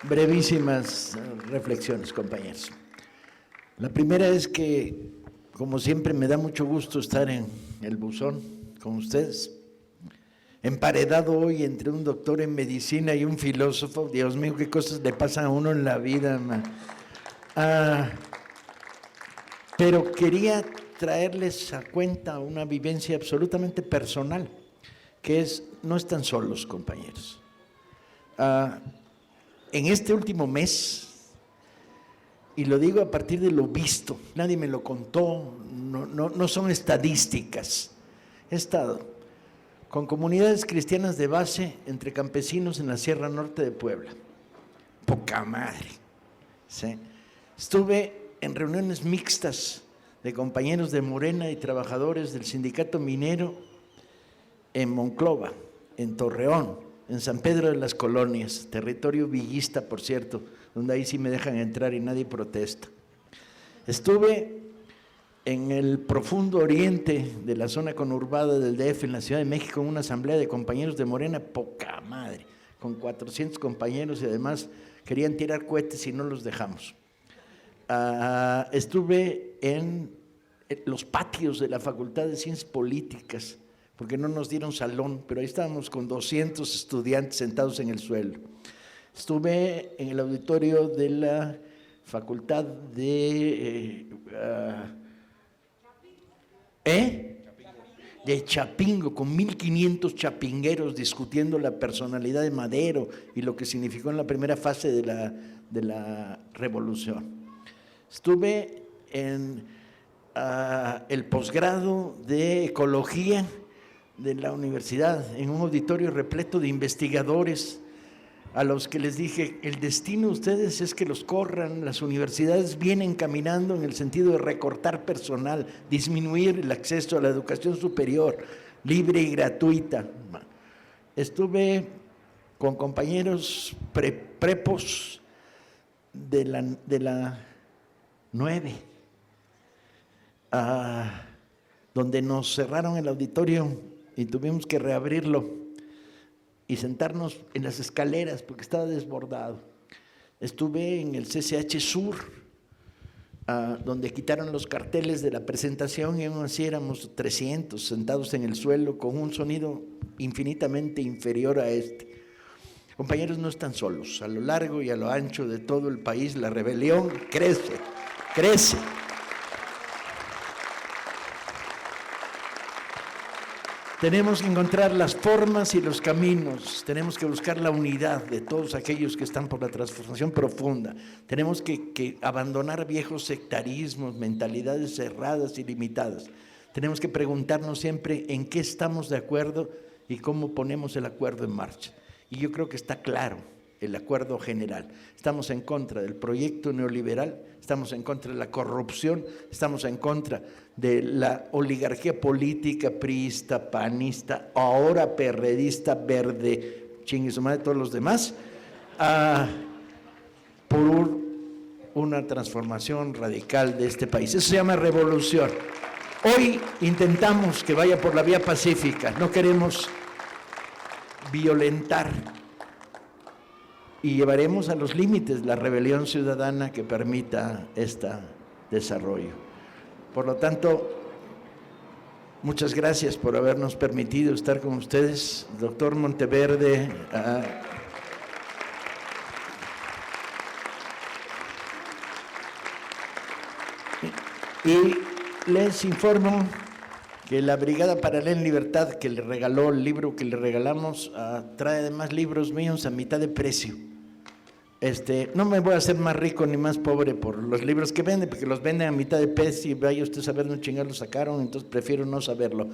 brevísimas reflexiones, compañeros. La primera es que, como siempre, me da mucho gusto estar en el buzón con ustedes, emparedado hoy entre un doctor en medicina y un filósofo. Dios mío, qué cosas le pasan a uno en la vida, man. Pero quería traerles a cuenta una vivencia absolutamente personal, que es, no están solos, compañeros. En este último mes, y lo digo a partir de lo visto, nadie me lo contó, no son estadísticas. He estado con comunidades cristianas de base entre campesinos en la Sierra Norte de Puebla. Poca madre. ¿Sí? Estuve en reuniones mixtas de compañeros de Morena y trabajadores del sindicato minero en Monclova, en Torreón, en San Pedro de las Colonias, territorio villista, por cierto, donde ahí sí me dejan entrar y nadie protesta. Estuve en el profundo oriente de la zona conurbada del DF, en la Ciudad de México, en una asamblea de compañeros de Morena, poca madre, con 400 compañeros, y además querían tirar cohetes y no los dejamos. Estuve en los patios de la Facultad de Ciencias Políticas, porque no nos dieron salón, pero ahí estábamos con 200 estudiantes sentados en el suelo. Estuve en el auditorio de la Facultad de Chapingo, con 1,500 chapingueros discutiendo la personalidad de Madero y lo que significó en la primera fase de la revolución. Estuve en el posgrado de Ecología de la universidad, en un auditorio repleto de investigadores a los que les dije, el destino de ustedes es que los corran, las universidades vienen caminando en el sentido de recortar personal, disminuir el acceso a la educación superior, libre y gratuita. Estuve con compañeros prepos de la 9, donde nos cerraron el auditorio y tuvimos que reabrirlo y sentarnos en las escaleras porque estaba desbordado. Estuve en el CCH Sur, donde quitaron los carteles de la presentación y aún así éramos 300 sentados en el suelo con un sonido infinitamente inferior a este. Compañeros, no están solos. A lo largo y a lo ancho de todo el país la rebelión crece. Tenemos que encontrar las formas y los caminos, tenemos que buscar la unidad de todos aquellos que están por la transformación profunda, tenemos que abandonar viejos sectarismos, mentalidades cerradas y limitadas, tenemos que preguntarnos siempre en qué estamos de acuerdo y cómo ponemos el acuerdo en marcha. Y yo creo que está claro el acuerdo general. Estamos en contra del proyecto neoliberal, estamos en contra de la corrupción, estamos en contra de la oligarquía política priista, panista, ahora perredista, verde, chingue su madre, todos los demás, por una transformación radical de este país. Eso se llama revolución. Hoy intentamos que vaya por la vía pacífica, no queremos violentar y llevaremos a los límites la rebelión ciudadana que permita este desarrollo. Por lo tanto, muchas gracias por habernos permitido estar con ustedes, doctor Monteverde. Y les informo que la Brigada Paralela en Libertad, que le regaló el libro que le regalamos, trae además libros míos a mitad de precio. No me voy a hacer más rico ni más pobre por los libros que venden, porque los venden a mitad de precio y vaya usted a saber no chingar los sacaron, entonces prefiero no saberlo.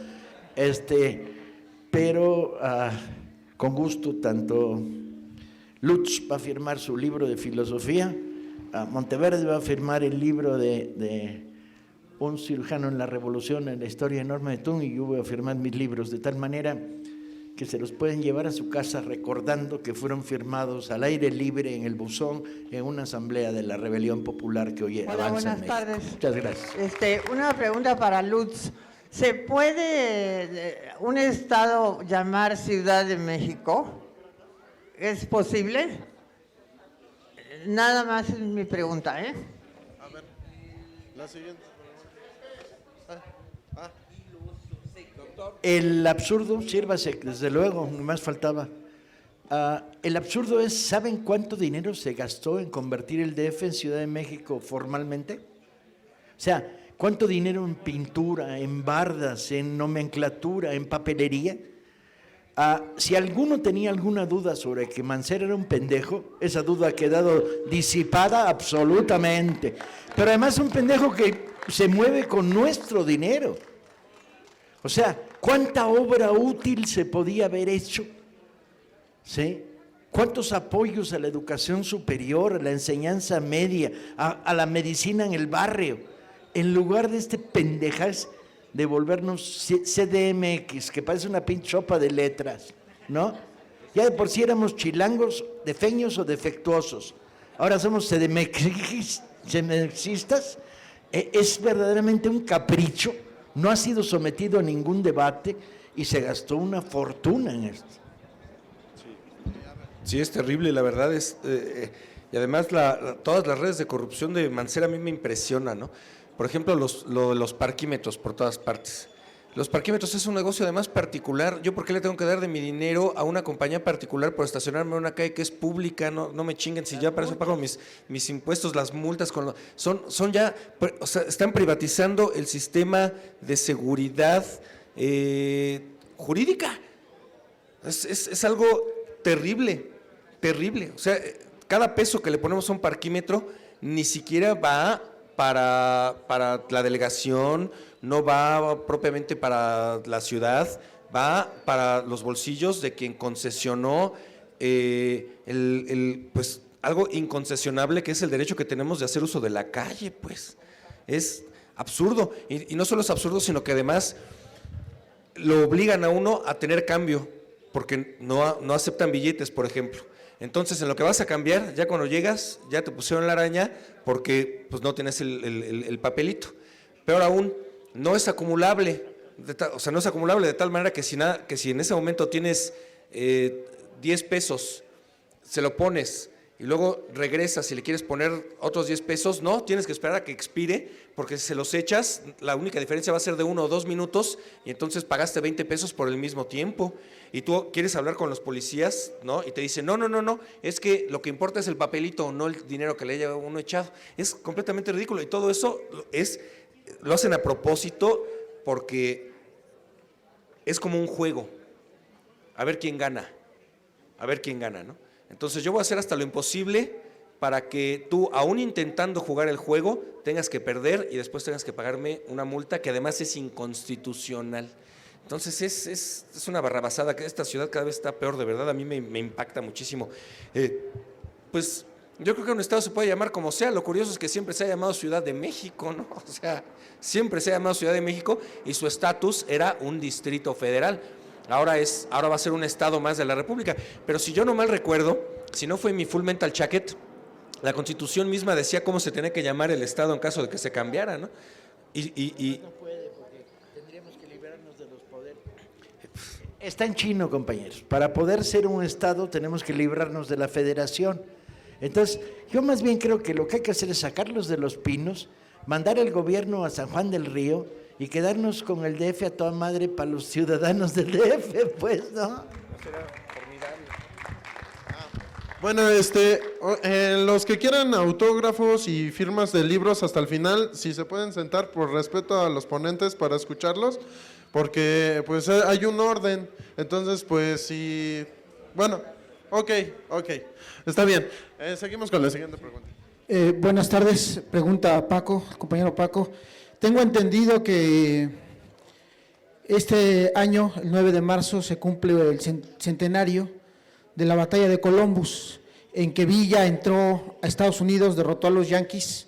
Pero con gusto, tanto Lutz va a firmar su libro de filosofía, Monteverde va a firmar el libro de un cirujano en la revolución, en la historia enorme de Tung, y yo voy a firmar mis libros de tal manera que se los pueden llevar a su casa recordando que fueron firmados al aire libre en el buzón en una asamblea de la rebelión popular que hoy avanza en México. Buenas tardes. Muchas gracias. Una pregunta para Lutz. ¿Se puede un estado llamar Ciudad de México? ¿Es posible? Nada más es mi pregunta, ¿eh? A ver, la siguiente. El absurdo, sírvase, desde luego, más faltaba. El absurdo es, ¿saben cuánto dinero se gastó en convertir el DF en Ciudad de México formalmente? O sea, ¿cuánto dinero en pintura, en bardas, en nomenclatura, en papelería? Si alguno tenía alguna duda sobre que Mancera era un pendejo, esa duda ha quedado disipada absolutamente. Pero además un pendejo que se mueve con nuestro dinero. O sea, ¿cuánta obra útil se podía haber hecho? ¿Sí? ¿Cuántos apoyos a la educación superior, a la enseñanza media, a la medicina en el barrio? En lugar de pendejas de volvernos CDMX, que parece una pinche sopa de letras, ¿no? Ya de por sí éramos chilangos, defeños o defectuosos. Ahora somos CDMXistas. Es verdaderamente un capricho. No ha sido sometido a ningún debate y se gastó una fortuna en esto. Sí, es terrible, la verdad es, y además todas las redes de corrupción de Mancera a mí me impresionan, ¿no? Por ejemplo, lo de los parquímetros por todas partes. Los parquímetros es un negocio además particular. ¿Yo por qué le tengo que dar de mi dinero a una compañía particular por estacionarme en una calle que es pública? No me chinguen, si ya para eso pago mis impuestos, las multas, son ya, o sea, están privatizando el sistema de seguridad jurídica. Es algo terrible, terrible. O sea, cada peso que le ponemos a un parquímetro ni siquiera va para la delegación, no va propiamente para la ciudad, va para los bolsillos de quien concesionó pues algo inconcesionable, que es el derecho que tenemos de hacer uso de la calle. Pues es absurdo, y no solo es absurdo, sino que además lo obligan a uno a tener cambio, porque no aceptan billetes, por ejemplo. Entonces, en lo que vas a cambiar, ya cuando llegas, ya te pusieron la araña porque pues no tienes el papelito. Peor aún, no es acumulable, no es acumulable de tal manera que si en ese momento tienes 10 pesos, se lo pones y luego regresas y le quieres poner otros 10 pesos, no, tienes que esperar a que expire, porque si se los echas, la única diferencia va a ser de 1 o 2 minutos y entonces pagaste 20 pesos por el mismo tiempo. Y tú quieres hablar con los policías, ¿no? Y te dicen, no, es que lo que importa es el papelito, no el dinero que le haya uno echado. Es completamente ridículo, y todo eso lo hacen a propósito porque es como un juego. A ver quién gana, ¿no? Entonces yo voy a hacer hasta lo imposible para que tú, aún intentando jugar el juego, tengas que perder y después tengas que pagarme una multa que además es inconstitucional. Entonces es una barrabasada, que esta ciudad cada vez está peor, de verdad, a mí me impacta muchísimo. Pues yo creo que un estado se puede llamar como sea, lo curioso es que siempre se ha llamado Ciudad de México, ¿no? O sea, siempre se ha llamado Ciudad de México y su estatus era un distrito federal. Ahora va a ser un estado más de la República, pero si yo no mal recuerdo, si no fue mi Full Mental Jacket, la Constitución misma decía cómo se tenía que llamar el estado en caso de que se cambiara, ¿no? No puede, porque tendríamos que liberarnos de los poderes Está en chino, compañeros. Para poder ser un Estado tenemos que librarnos de la federación. Entonces, yo más bien creo que lo que hay que hacer es sacarlos de Los Pinos, mandar el gobierno a San Juan del Río y quedarnos con el DF a toda madre para los ciudadanos del DF, pues, ¿no? Bueno, los que quieran autógrafos y firmas de libros hasta el final, si se pueden sentar por respeto a los ponentes para escucharlos, porque pues hay un orden. Entonces, pues si... Bueno, ok, está bien. Seguimos con la siguiente pregunta. Buenas tardes, pregunta a Paco, el compañero Paco. Tengo entendido que este año, el 9 de marzo, se cumple el centenario de la batalla de Columbus, en que Villa entró a Estados Unidos, derrotó a los yanquis,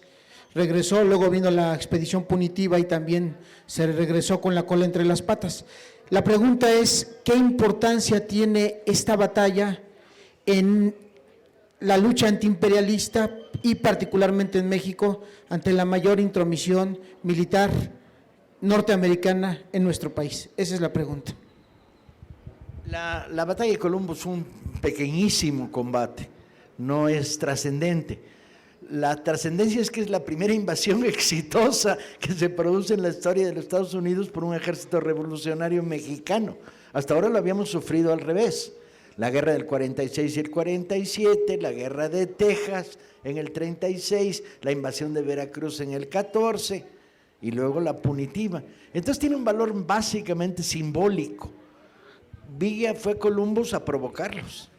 regresó, luego vino la expedición punitiva y también se regresó con la cola entre las patas. La pregunta es, ¿qué importancia tiene esta batalla en la lucha antiimperialista y particularmente en México ante la mayor intromisión militar norteamericana en nuestro país? Esa es la pregunta. La batalla de Columbus fue un pequeñísimo combate, no es trascendente. La trascendencia es que es la primera invasión exitosa que se produce en la historia de los Estados Unidos por un ejército revolucionario mexicano. Hasta ahora lo habíamos sufrido al revés. La guerra del 46 y el 47, la guerra de Texas en el 36, la invasión de Veracruz en el 14 y luego la punitiva. Entonces tiene un valor básicamente simbólico. Villa fue a Columbus a provocarlos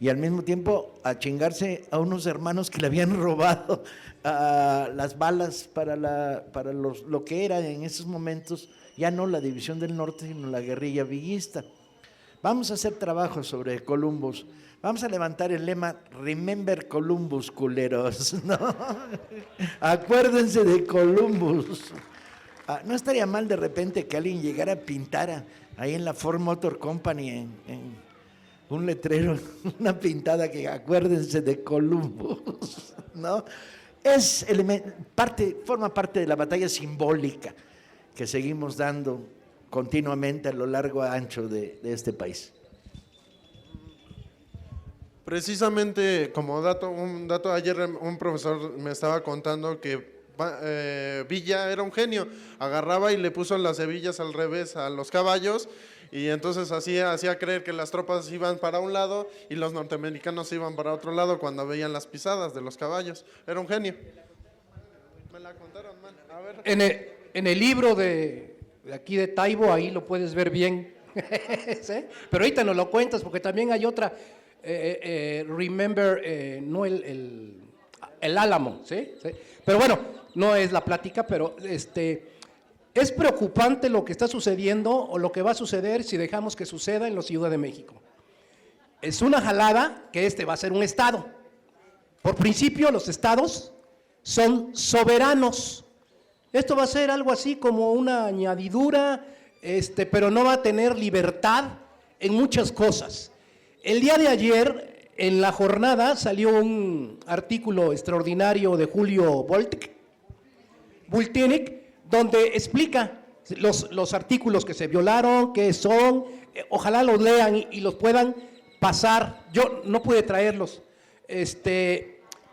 y al mismo tiempo a chingarse a unos hermanos que le habían robado las balas para lo que era en esos momentos, ya no la División del Norte, sino la guerrilla villista. Vamos a hacer trabajo sobre Columbus. Vamos a levantar el lema Remember Columbus, culeros, ¿no? Acuérdense de Columbus. No estaría mal de repente que alguien llegara a pintar ahí en la Ford Motor Company en un letrero, una pintada que acuérdense de Columbus, ¿no? Es forma parte de la batalla simbólica que seguimos dando continuamente a lo largo y ancho de este país. Precisamente como un dato, ayer un profesor me estaba contando que Villa era un genio, agarraba y le puso las hebillas al revés a los caballos y entonces hacía creer que las tropas iban para un lado y los norteamericanos iban para otro lado cuando veían las pisadas de los caballos. Era un genio. Me la contaron, man. A ver. En el libro de aquí de Taibo, ahí lo puedes ver bien. ¿Sí? Pero ahorita no lo cuentas porque también hay otra, Remember, no el Álamo, ¿sí? ¿Sí? Pero bueno, no es la plática, pero es preocupante lo que está sucediendo o lo que va a suceder si dejamos que suceda en la Ciudad de México. Es una jalada que va a ser un estado. Por principio, los estados son soberanos. Esto va a ser algo así como una añadidura, pero no va a tener libertad en muchas cosas. El día de ayer, en la jornada, salió un artículo extraordinario de Julio Bultinic, donde explica los artículos que se violaron, qué son, ojalá los lean y los puedan pasar. Yo no pude traerlos,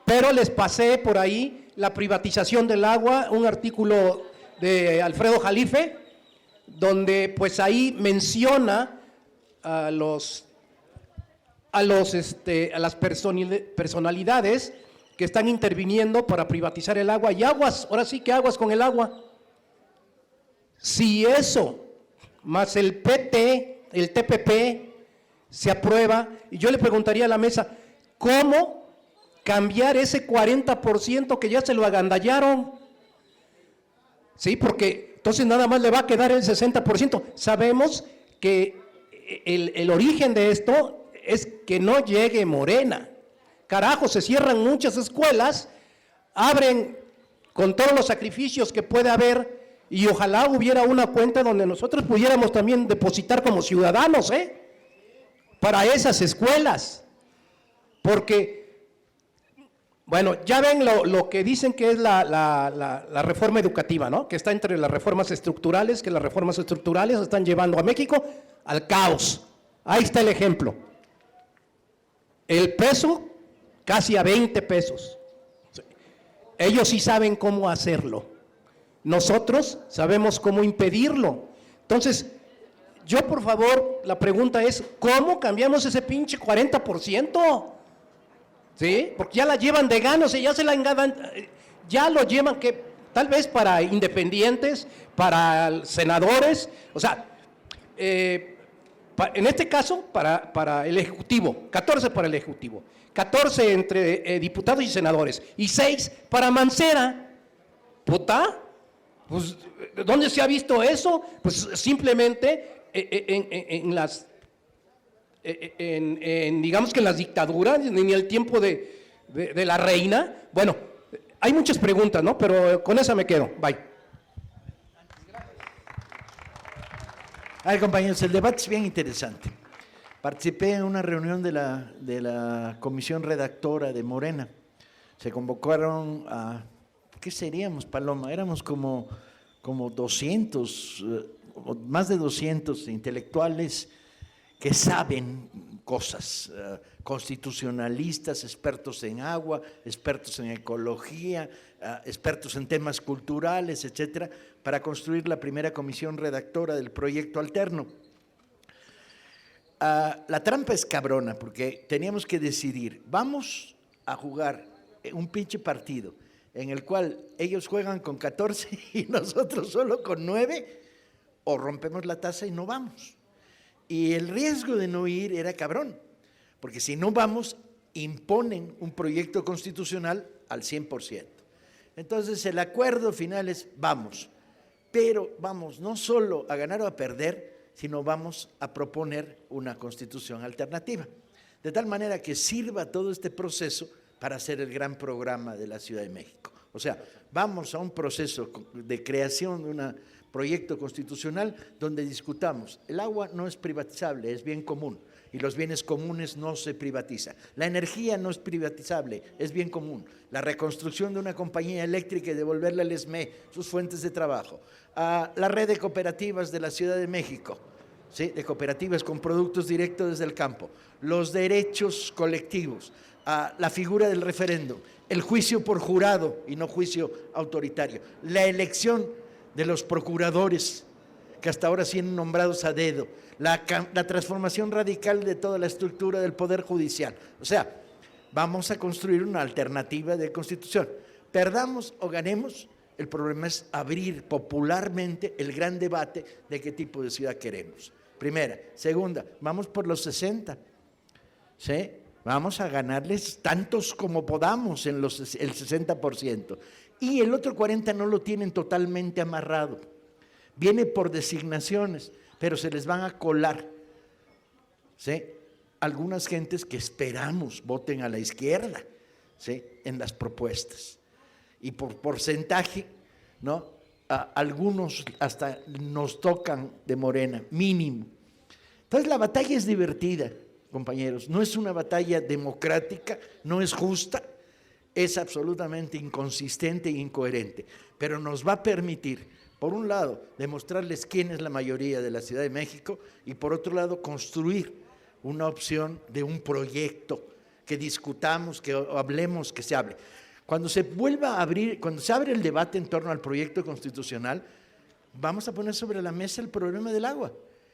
pero les pasé por ahí la privatización del agua, un artículo de Alfredo Jalife, donde pues ahí menciona a las personalidades que están interviniendo para privatizar el agua, y aguas, ahora sí que aguas con el agua. Si eso, más el PT, el TPP, se aprueba, y yo le preguntaría a la mesa, ¿cómo cambiar ese 40% que ya se lo agandallaron? Sí, porque entonces nada más le va a quedar el 60%. Sabemos que el origen de esto es que no llegue Morena. Carajo, se cierran muchas escuelas, abren con todos los sacrificios que puede haber, y ojalá hubiera una cuenta donde nosotros pudiéramos también depositar como ciudadanos, para esas escuelas. Porque, Bueno, ya ven lo que dicen que es la reforma educativa, ¿no? Que está entre las reformas estructurales, que las reformas estructurales están llevando a México al caos. Ahí está el ejemplo. El peso casi a 20 pesos. Ellos sí saben cómo hacerlo. Nosotros sabemos cómo impedirlo. Entonces, yo por favor, la pregunta es, ¿cómo cambiamos ese pinche 40%? ¿Sí? Porque ya la llevan de gana, o sea, ya se la engadan, ya lo llevan que tal vez para independientes, para senadores, o sea, en este caso para el Ejecutivo, 14 para el Ejecutivo, 14 entre diputados y senadores, y 6 para Mancera. ¿Puta? Pues, ¿dónde se ha visto eso? Pues simplemente digamos que en las dictaduras, ni el tiempo de la reina. Bueno, hay muchas preguntas, ¿no? Pero con esa me quedo. Bye. A ver, compañeros, el debate es bien interesante. Participé en una reunión de la comisión redactora de Morena. Se convocaron a, ¿qué seríamos, Paloma? Éramos como 200, más de 200 intelectuales que saben cosas, constitucionalistas, expertos en agua, expertos en ecología, expertos en temas culturales, etcétera, para construir la primera comisión redactora del proyecto alterno. La trampa es cabrona, porque teníamos que decidir, vamos a jugar un pinche partido en el cual ellos juegan con 14 y nosotros solo con 9, o rompemos la taza y no vamos. Y el riesgo de no ir era cabrón, porque si no vamos, imponen un proyecto constitucional al 100%. Entonces el acuerdo final es vamos, pero vamos no solo a ganar o a perder, sino vamos a proponer una constitución alternativa, de tal manera que sirva todo este proceso para hacer el gran programa de la Ciudad de México. O sea, vamos a un proceso de creación de un proyecto constitucional donde discutamos, el agua no es privatizable, es bien común, y los bienes comunes no se privatizan. La energía no es privatizable, es bien común. La reconstrucción de una compañía eléctrica y devolverle al SME sus fuentes de trabajo. La red de cooperativas de la Ciudad de México, ¿sí? De cooperativas con productos directos desde el campo. Los derechos colectivos, la figura del referéndum, el juicio por jurado y no juicio autoritario, la elección de los procuradores que hasta ahora siguen nombrados a dedo, la transformación radical de toda la estructura del Poder Judicial. O sea, vamos a construir una alternativa de constitución. Perdamos o ganemos, el problema es abrir popularmente el gran debate de qué tipo de ciudad queremos. Primera. Segunda, vamos por los 60, ¿sí? Vamos a ganarles tantos como podamos en el 60%. Y el otro 40% no lo tienen totalmente amarrado. Viene por designaciones, pero se les van a colar, ¿sí? Algunas gentes que esperamos voten a la izquierda, ¿sí? En las propuestas. Y por porcentaje, ¿no? Algunos hasta nos tocan de Morena, mínimo. Entonces la batalla es divertida, compañeros. No es una batalla democrática, no es justa, es absolutamente inconsistente e incoherente. Pero nos va a permitir, por un lado, demostrarles quién es la mayoría de la Ciudad de México y por otro lado, construir una opción de un proyecto que discutamos, que hablemos, que se hable. Cuando se vuelva a abrir, cuando se abre el debate en torno al proyecto constitucional, vamos a poner sobre la mesa el problema del agua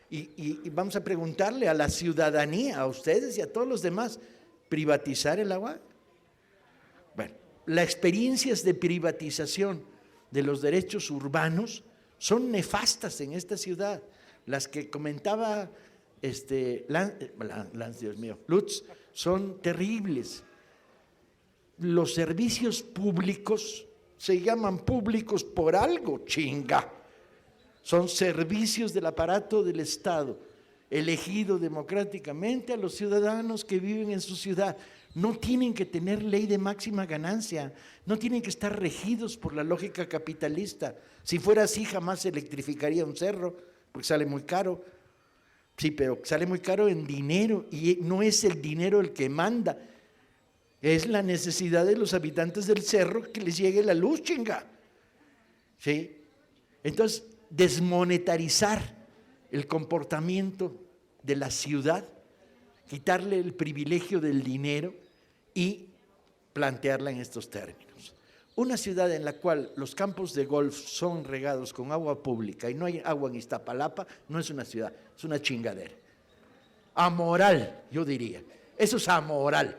y vamos a preguntarle a la ciudadanía, a ustedes y a todos los demás, ¿privatizar el agua? Bueno, las experiencias de privatización de los derechos urbanos son nefastas en esta ciudad. Las que comentaba Lutz, son terribles. Los servicios públicos se llaman públicos por algo, chinga. Son servicios del aparato del Estado, elegido democráticamente a los ciudadanos que viven en su ciudad. No tienen que tener ley de máxima ganancia, no tienen que estar regidos por la lógica capitalista. Si fuera así, jamás se electrificaría un cerro, porque sale muy caro. Sí, pero sale muy caro en dinero y no es el dinero el que manda. Es la necesidad de los habitantes del cerro que les llegue la luz, chinga. ¿Sí? Entonces, desmonetarizar el comportamiento de la ciudad, quitarle el privilegio del dinero y plantearla en estos términos. Una ciudad en la cual los campos de golf son regados con agua pública y no hay agua en Iztapalapa, no es una ciudad, es una chingadera. Amoral, yo diría. Eso es amoral.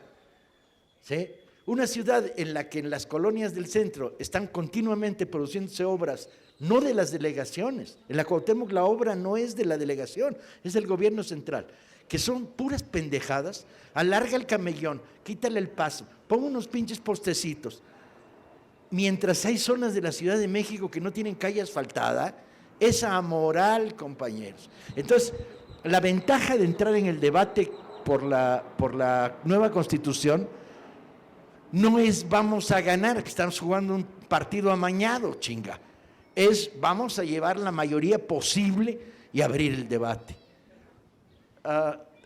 ¿Sí? Una ciudad en la que en las colonias del centro están continuamente produciéndose obras, no de las delegaciones. En la Cuauhtémoc la obra no es de la delegación, es del gobierno central, que son puras pendejadas. Alarga el camellón, quítale el paso, pon unos pinches postecitos. Mientras hay zonas de la Ciudad de México que no tienen calle asfaltada, es amoral, compañeros. Entonces, la ventaja de entrar en el debate por la nueva Constitución no es vamos a ganar, que estamos jugando un partido amañado, chinga. Es vamos a llevar la mayoría posible y abrir el debate.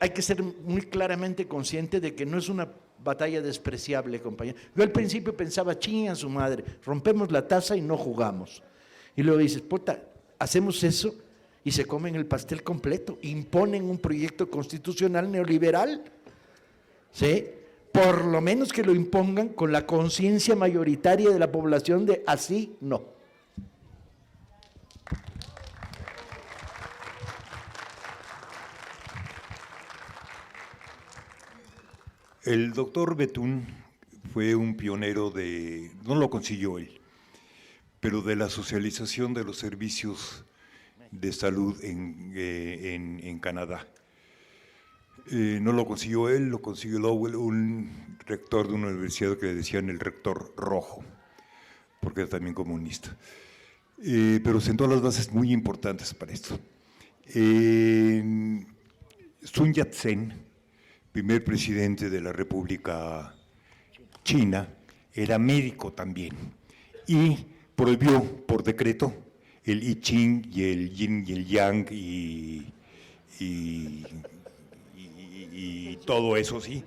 Hay que ser muy claramente consciente de que no es una batalla despreciable, compañero. Yo al principio pensaba, chinga su madre, rompemos la taza y no jugamos. Y luego dices, puta, hacemos eso y se comen el pastel completo, imponen un proyecto constitucional neoliberal, ¿sí? Por lo menos que lo impongan con la conciencia mayoritaria de la población de así no. El doctor Betún fue un pionero no lo consiguió él, pero de la socialización de los servicios de salud en Canadá. No lo consiguió él, lo consiguió Lowell, un rector de una universidad que le decían el rector rojo, porque era también comunista. Pero sentó las bases muy importantes para esto. Sun Yat-sen, primer presidente de la República China, era médico también y prohibió por decreto el I Ching y el Yin y el Yang y todo eso, ¿sí?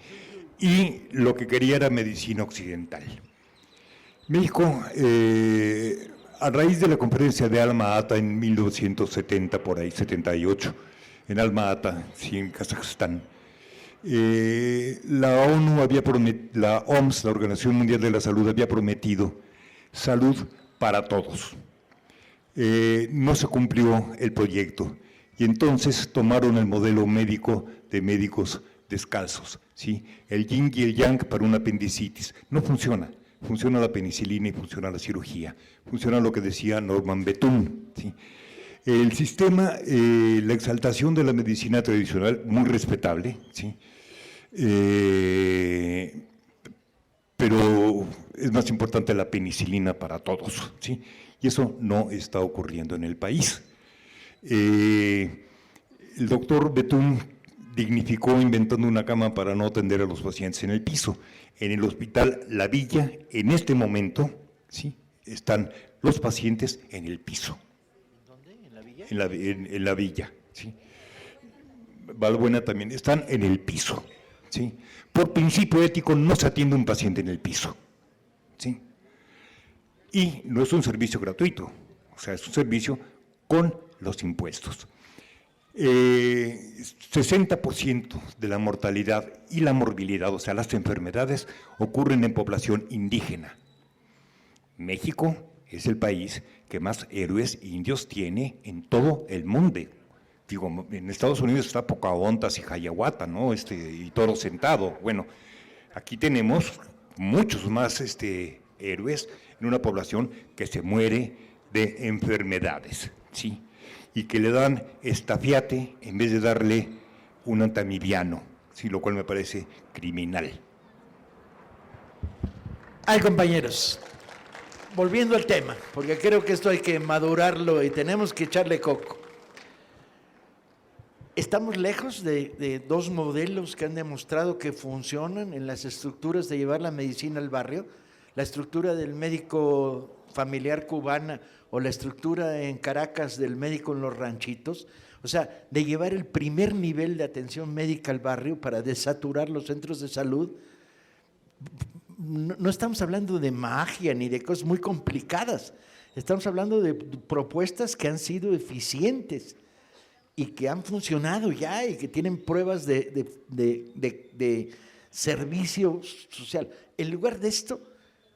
Y lo que quería era medicina occidental. México, a raíz de la conferencia de Alma-Ata en 1970, por ahí, 78, en Alma-Ata, sí, en Kazajstán, la OMS, la Organización Mundial de la Salud, había prometido salud para todos. No se cumplió el proyecto y entonces tomaron el modelo médico de médicos descalzos, ¿sí? El yin y el yang para una apendicitis. No funciona. Funciona la penicilina y funciona la cirugía. Funciona lo que decía Norman Betún, ¿sí? El sistema, la exaltación de la medicina tradicional, muy respetable, ¿sí? Pero es más importante la penicilina para todos, ¿sí? Y eso no está ocurriendo en el país. El doctor Betún dignificó inventando una cama para no atender a los pacientes en el piso. En el hospital La Villa, en este momento, ¿sí?, están los pacientes en el piso. ¿Dónde? ¿En la Villa? En la Villa, ¿sí? Valbuena también, están en el piso, ¿sí? Por principio ético no se atiende un paciente en el piso, ¿sí? Y no es un servicio gratuito, o sea, es un servicio con los impuestos. 60% de la mortalidad y la morbilidad, o sea, las enfermedades, ocurren en población indígena. México es el país que más héroes indios tiene en todo el mundo. Digo, en Estados Unidos está Pocahontas y Hiawatha, ¿no? Y Toro Sentado. Bueno, aquí tenemos muchos más héroes en una población que se muere de enfermedades, ¿sí? Y que le dan estafiate en vez de darle un antamibiano, ¿sí? Lo cual me parece criminal. Ay, compañeros, volviendo al tema, porque creo que esto hay que madurarlo y tenemos que echarle coco. Estamos lejos de dos modelos que han demostrado que funcionan en las estructuras de llevar la medicina al barrio, la estructura del médico familiar cubana o la estructura en Caracas del médico en los ranchitos, o sea, de llevar el primer nivel de atención médica al barrio para desaturar los centros de salud. no estamos hablando de magia ni de cosas muy complicadas. Estamos hablando de propuestas que han sido eficientes y que han funcionado ya y que tienen pruebas de servicio social. En lugar de esto,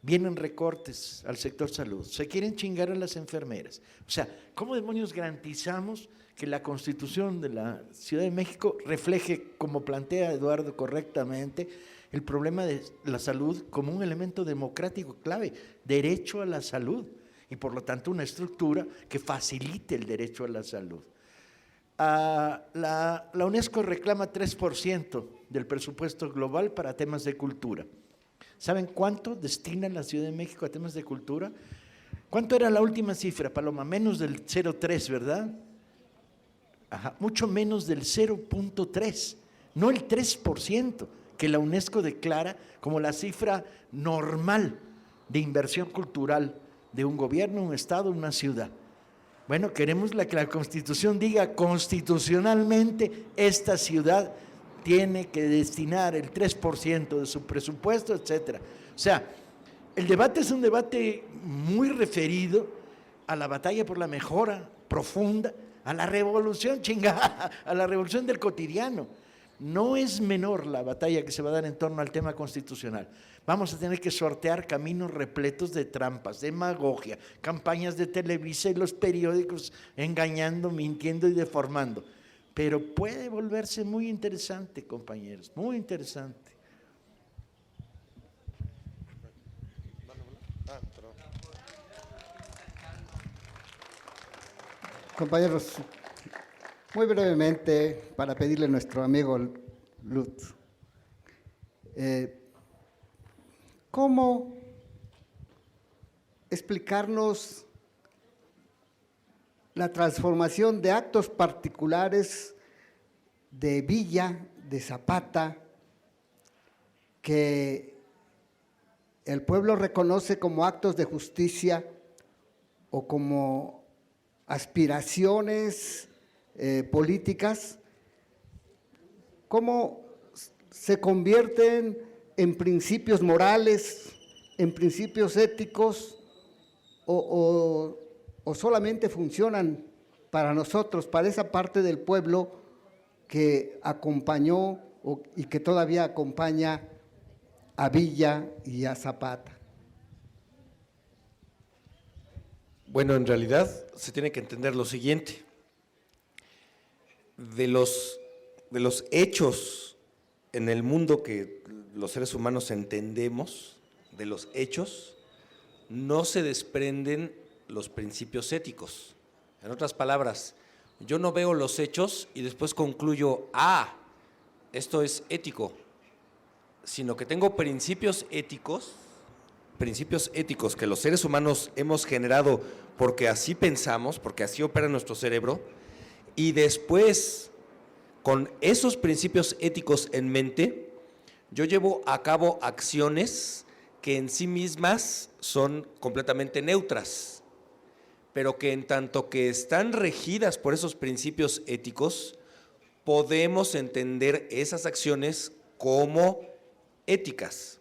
vienen recortes al sector salud. Se quieren chingar a las enfermeras. O sea, ¿cómo demonios garantizamos que la Constitución de la Ciudad de México refleje, como plantea Eduardo correctamente, el problema de la salud como un elemento democrático clave, derecho a la salud, y por lo tanto una estructura que facilite el derecho a la salud? La UNESCO reclama 3% del presupuesto global para temas de cultura. ¿Saben cuánto destina la Ciudad de México a temas de cultura? ¿Cuánto era la última cifra, Paloma? Menos del 0,3, ¿verdad? Ajá, mucho menos del 0,3, no el 3% que la UNESCO declara como la cifra normal de inversión cultural de un gobierno, un estado, una ciudad. Bueno, queremos que la Constitución diga constitucionalmente esta ciudad tiene que destinar el 3% de su presupuesto, etcétera. O sea, el debate es un debate muy referido a la batalla por la mejora profunda, a la revolución chingada, a la revolución del cotidiano. No es menor la batalla que se va a dar en torno al tema constitucional. Vamos a tener que sortear caminos repletos de trampas, demagogia, campañas de Televisa y los periódicos engañando, mintiendo y deformando. Pero puede volverse muy interesante, compañeros, muy interesante. Compañeros, muy brevemente, para pedirle a nuestro amigo Lutz, ¿cómo explicarnos la transformación de actos particulares de Villa, de Zapata, que el pueblo reconoce como actos de justicia o como aspiraciones políticas? ¿Cómo se convierten en principios morales, en principios éticos, o solamente funcionan para nosotros, para esa parte del pueblo que acompañó y que todavía acompaña a Villa y a Zapata? Bueno, en realidad se tiene que entender lo siguiente. De los hechos en el mundo que los seres humanos entendemos, de los hechos, no se desprenden los principios éticos. En otras palabras, yo no veo los hechos y después concluyo, esto es ético, sino que tengo principios éticos que los seres humanos hemos generado porque así pensamos, porque así opera nuestro cerebro, y después, con esos principios éticos en mente, yo llevo a cabo acciones que en sí mismas son completamente neutras, pero que en tanto que están regidas por esos principios éticos, podemos entender esas acciones como éticas.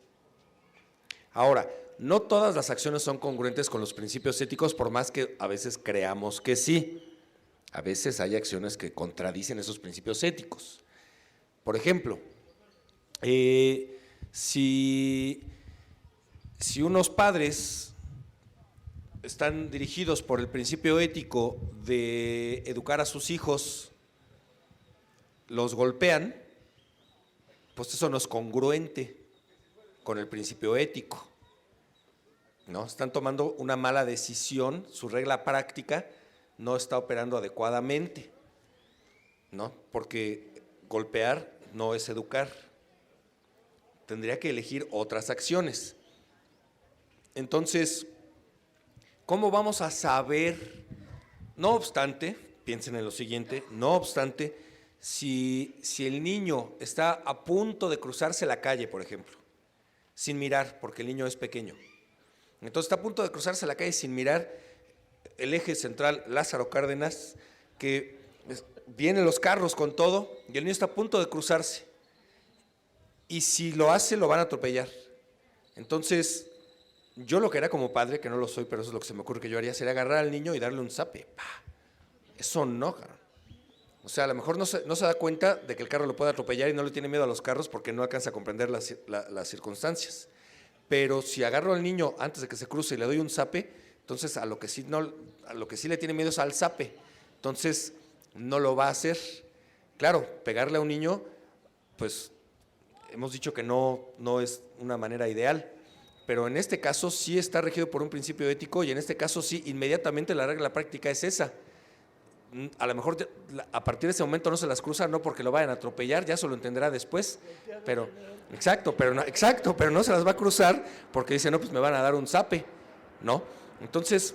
Ahora, no todas las acciones son congruentes con los principios éticos, por más que a veces creamos que sí. A veces hay acciones que contradicen esos principios éticos. Por ejemplo, si unos padres están dirigidos por el principio ético de educar a sus hijos, los golpean, pues eso no es congruente con el principio ético, ¿no? Están tomando una mala decisión, su regla práctica no está operando adecuadamente, ¿no? Porque golpear no es educar. Tendría que elegir otras acciones. Entonces, ¿cómo vamos a saber? No obstante, piensen en lo siguiente, no obstante, si el niño está a punto de cruzarse la calle, por ejemplo, sin mirar, porque el niño es pequeño, entonces está a punto de cruzarse la calle sin mirar, el eje central Lázaro Cárdenas, que vienen los carros con todo, y el niño está a punto de cruzarse, y si lo hace lo van a atropellar, Entonces, yo lo que era como padre, que no lo soy, pero eso es lo que se me ocurre que yo haría, sería agarrar al niño y darle un zape. ¡Pah! Eso no, cabrón. O sea, a lo mejor no se da cuenta de que el carro lo puede atropellar y no le tiene miedo a los carros porque no alcanza a comprender las circunstancias. Pero si agarro al niño antes de que se cruce y le doy un zape, entonces a lo que sí le tiene miedo es al zape. Entonces no lo va a hacer. Claro, pegarle a un niño, pues hemos dicho que no es una manera ideal. Pero en este caso sí está regido por un principio ético y en este caso sí, inmediatamente la regla práctica es esa. A lo mejor a partir de ese momento no se las cruza, no porque lo vayan a atropellar, ya se lo entenderá después, pero pero no se las va a cruzar porque dice, no, pues me van a dar un zape, ¿no? Entonces,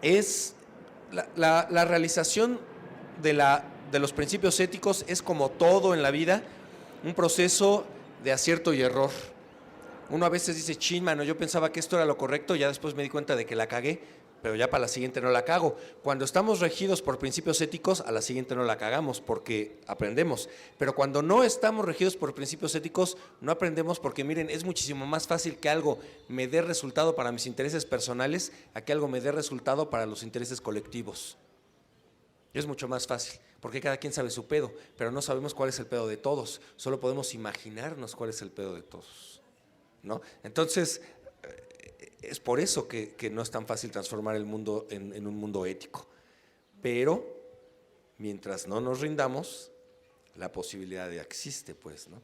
es la realización de los principios éticos es como todo en la vida, un proceso de acierto y error. Uno a veces dice, chin, mano, yo pensaba que esto era lo correcto, ya después me di cuenta de que la cagué, pero ya para la siguiente no la cago. Cuando estamos regidos por principios éticos, a la siguiente no la cagamos porque aprendemos. Pero cuando no estamos regidos por principios éticos, no aprendemos porque, miren, es muchísimo más fácil que algo me dé resultado para mis intereses personales a que algo me dé resultado para los intereses colectivos. Es mucho más fácil, porque cada quien sabe su pedo, pero no sabemos cuál es el pedo de todos. Solo podemos imaginarnos cuál es el pedo de todos, ¿no? Entonces, es por eso que no es tan fácil transformar el mundo en un mundo ético. Pero, mientras no nos rindamos, la posibilidad existe, pues, ¿no?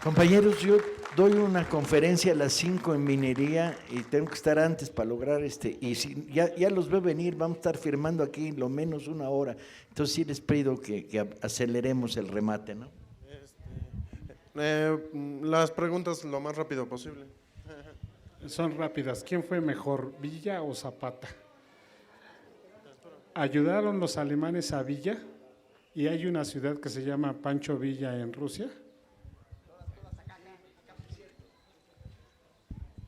Compañeros, yo doy una conferencia a las 5 en minería y tengo que estar antes para lograr y si, ya los veo venir, vamos a estar firmando aquí lo menos 1 hora. Entonces sí les pido que aceleremos el remate, ¿no? Las preguntas lo más rápido posible. Son rápidas. ¿Quién fue mejor, Villa o Zapata? ¿Ayudaron los alemanes a Villa? ¿Y hay una ciudad que se llama Pancho Villa en Rusia?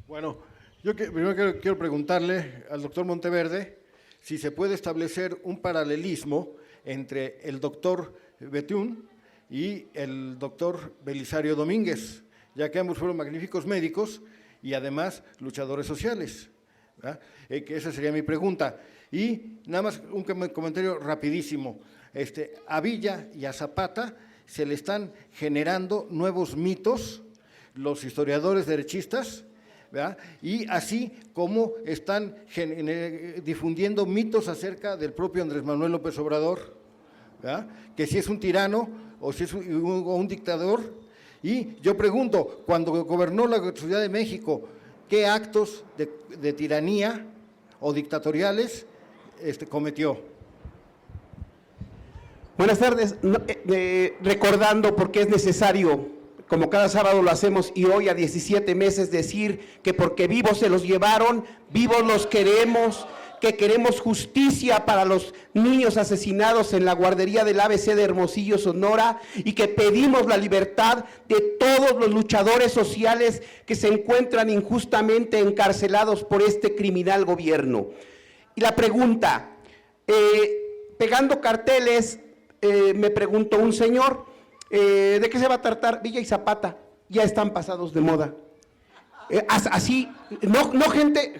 Bueno, yo primero quiero preguntarle al doctor Monteverde si se puede establecer un paralelismo entre el doctor Bethune y el doctor Belisario Domínguez, ya que ambos fueron magníficos médicos y además luchadores sociales, ¿verdad? Que esa sería mi pregunta. Y nada más un comentario rapidísimo. A Villa y a Zapata se le están generando nuevos mitos los historiadores derechistas, ¿verdad? Y así como están difundiendo mitos acerca del propio Andrés Manuel López Obrador, ¿verdad? Que si es un tirano o si es un dictador. Y yo pregunto, cuando gobernó la Ciudad de México, ¿qué actos de tiranía o dictatoriales cometió? Buenas tardes. Recordando, porque es necesario, como cada sábado lo hacemos y hoy a 17 meses, decir que porque vivos se los llevaron, vivos los queremos, que queremos justicia para los niños asesinados en la guardería del ABC de Hermosillo, Sonora, y que pedimos la libertad de todos los luchadores sociales que se encuentran injustamente encarcelados por este criminal gobierno. Y la pregunta, pegando carteles, me preguntó un señor, ¿de qué se va a tratar? Villa y Zapata, ya están pasados de moda. Así, no gente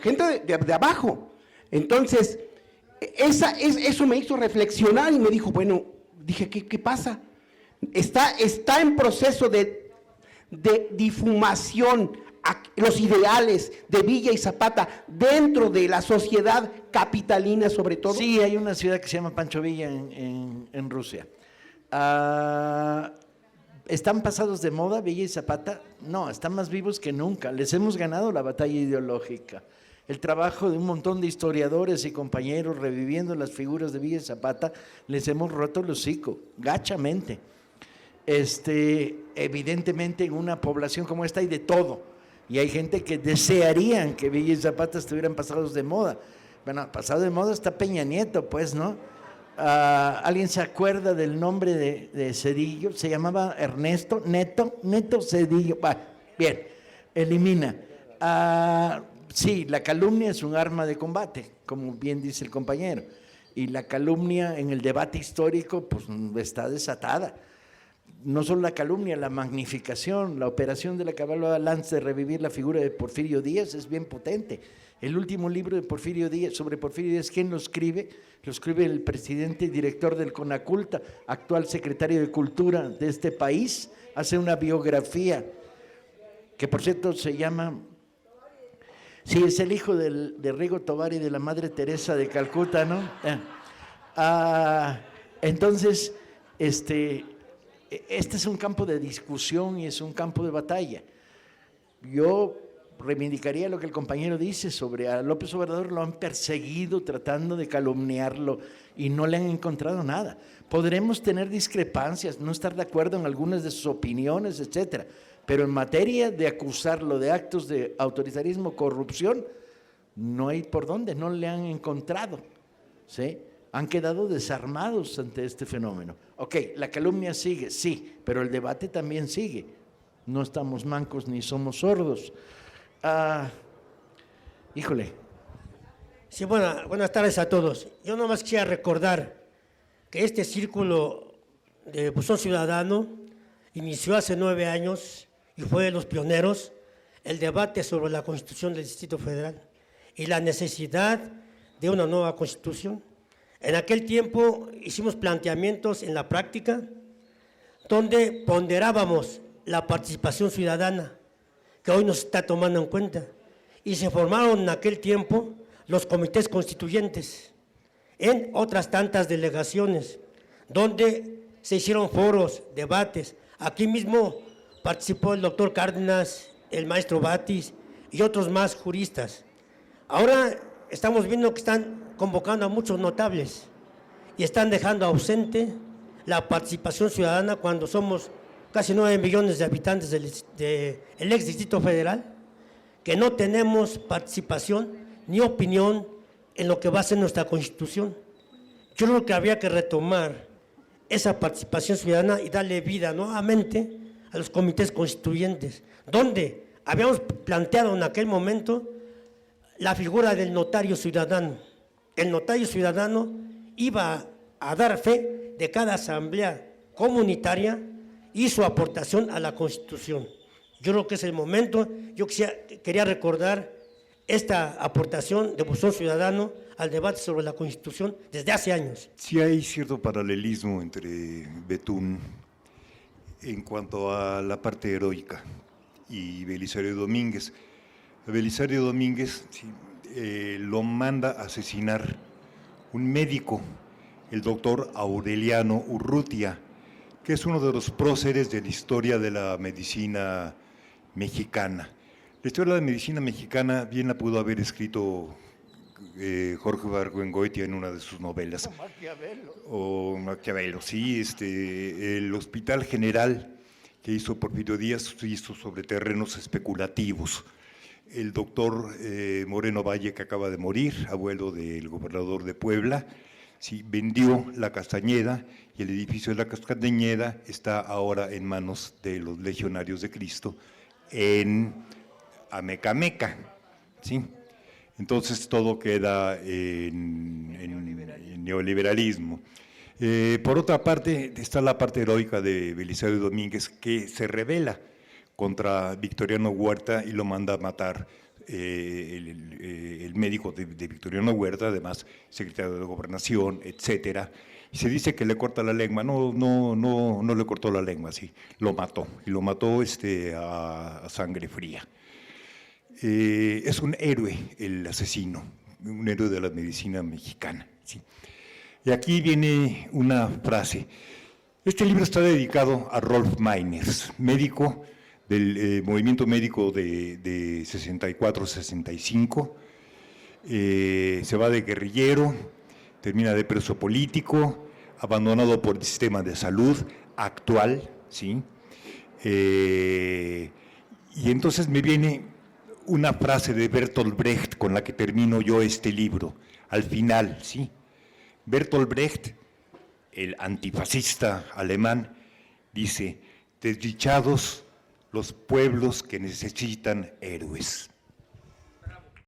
de abajo. Entonces, eso me hizo reflexionar y me dijo, bueno, dije, ¿qué pasa? Está en proceso de difumación los ideales de Villa y Zapata dentro de la sociedad capitalina sobre todo. Sí, hay una ciudad que se llama Pancho Villa en Rusia. ¿Están pasados de moda Villa y Zapata? No, están más vivos que nunca. Les hemos ganado la batalla ideológica. El trabajo de un montón de historiadores y compañeros reviviendo las figuras de Villa y Zapata, les hemos roto el hocico, gachamente. Evidentemente en una población como esta hay de todo, y hay gente que desearían que Villa y Zapata estuvieran pasados de moda. Bueno, pasado de moda está Peña Nieto, pues, ¿no? ¿Alguien se acuerda del nombre de Zedillo? Se llamaba Ernesto Neto Zedillo. Bien, elimina. Sí, la calumnia es un arma de combate, como bien dice el compañero, y la calumnia en el debate histórico pues está desatada. no solo la calumnia, la magnificación, la operación de la Cabala Lanza de revivir la figura de Porfirio Díaz es bien potente. El último libro de Porfirio Díaz, sobre Porfirio Díaz, ¿quién lo escribe? Lo escribe el presidente y director del CONACULTA, actual secretario de Cultura de este país. Hace una biografía que, por cierto, se llama... Sí, es el hijo de Rigo Tobar y de la Madre Teresa de Calcuta, ¿no? Entonces, este es un campo de discusión y es un campo de batalla. Yo reivindicaría lo que el compañero dice sobre a López Obrador, lo han perseguido tratando de calumniarlo y no le han encontrado nada. Podremos tener discrepancias, no estar de acuerdo en algunas de sus opiniones, etcétera, pero en materia de acusarlo de actos de autoritarismo, corrupción, no hay por dónde, no le han encontrado, ¿sí? Han quedado desarmados ante este fenómeno. Ok, la calumnia sigue, sí, pero el debate también sigue. No estamos mancos ni somos sordos. Híjole. Sí, buenas tardes a todos. Yo nomás quisiera recordar que este círculo de Buzón Ciudadano inició hace 9 años y fue de los pioneros el debate sobre la Constitución del Distrito Federal y la necesidad de una nueva Constitución. En aquel tiempo hicimos planteamientos en la práctica donde ponderábamos la participación ciudadana, que hoy nos está tomando en cuenta, y se formaron en aquel tiempo los comités constituyentes, en otras tantas delegaciones, donde se hicieron foros, debates. Aquí mismo participó el doctor Cárdenas, el maestro Batis y otros más juristas. Ahora estamos viendo que están convocando a muchos notables y están dejando ausente la participación ciudadana cuando somos casi 9 millones de habitantes del ex Distrito Federal, que no tenemos participación ni opinión en lo que va a ser nuestra Constitución. Yo creo que habría que retomar esa participación ciudadana y darle vida nuevamente a los comités constituyentes, donde habíamos planteado en aquel momento la figura del notario ciudadano. El notario ciudadano iba a dar fe de cada asamblea comunitaria y su aportación a la Constitución. Yo creo que es el momento. Yo quería recordar esta aportación de Buzón Ciudadano al debate sobre la Constitución desde hace años. Sí hay cierto paralelismo entre Betún en cuanto a la parte heroica y Belisario Domínguez. Belisario Domínguez lo manda a asesinar un médico, el doctor Aureliano Urrutia, que es uno de los próceres de la historia de la medicina mexicana. La historia de la medicina mexicana bien la pudo haber escrito Jorge Ibargüengoitia en una de sus novelas. O Maquiavelo, sí. El Hospital General que hizo Porfirio Díaz hizo sobre terrenos especulativos. El doctor Moreno Valle, que acaba de morir, abuelo del gobernador de Puebla, sí, vendió la Castañeda y el edificio de la Castañeda está ahora en manos de los Legionarios de Cristo en Amecameca, ¿sí? Entonces todo queda en neoliberalismo. Por otra parte, está la parte heroica de Belisario Domínguez, que se rebela contra Victoriano Huerta y lo manda a matar el médico de Victoriano Huerta, además secretario de Gobernación, etcétera. Y se dice que le corta la lengua. No le cortó la lengua, sí, lo mató, y lo mató a sangre fría. Es un héroe el asesino, un héroe de la medicina mexicana, sí. Y aquí viene una frase. Este libro está dedicado a Rolf Meiners, médico del movimiento médico de 64-65, se va de guerrillero, termina de preso político, abandonado por el sistema de salud actual, ¿sí? Y entonces me viene una frase de Bertolt Brecht con la que termino yo este libro, al final, ¿sí? Bertolt Brecht, el antifascista alemán, dice: desdichados los pueblos que necesitan héroes.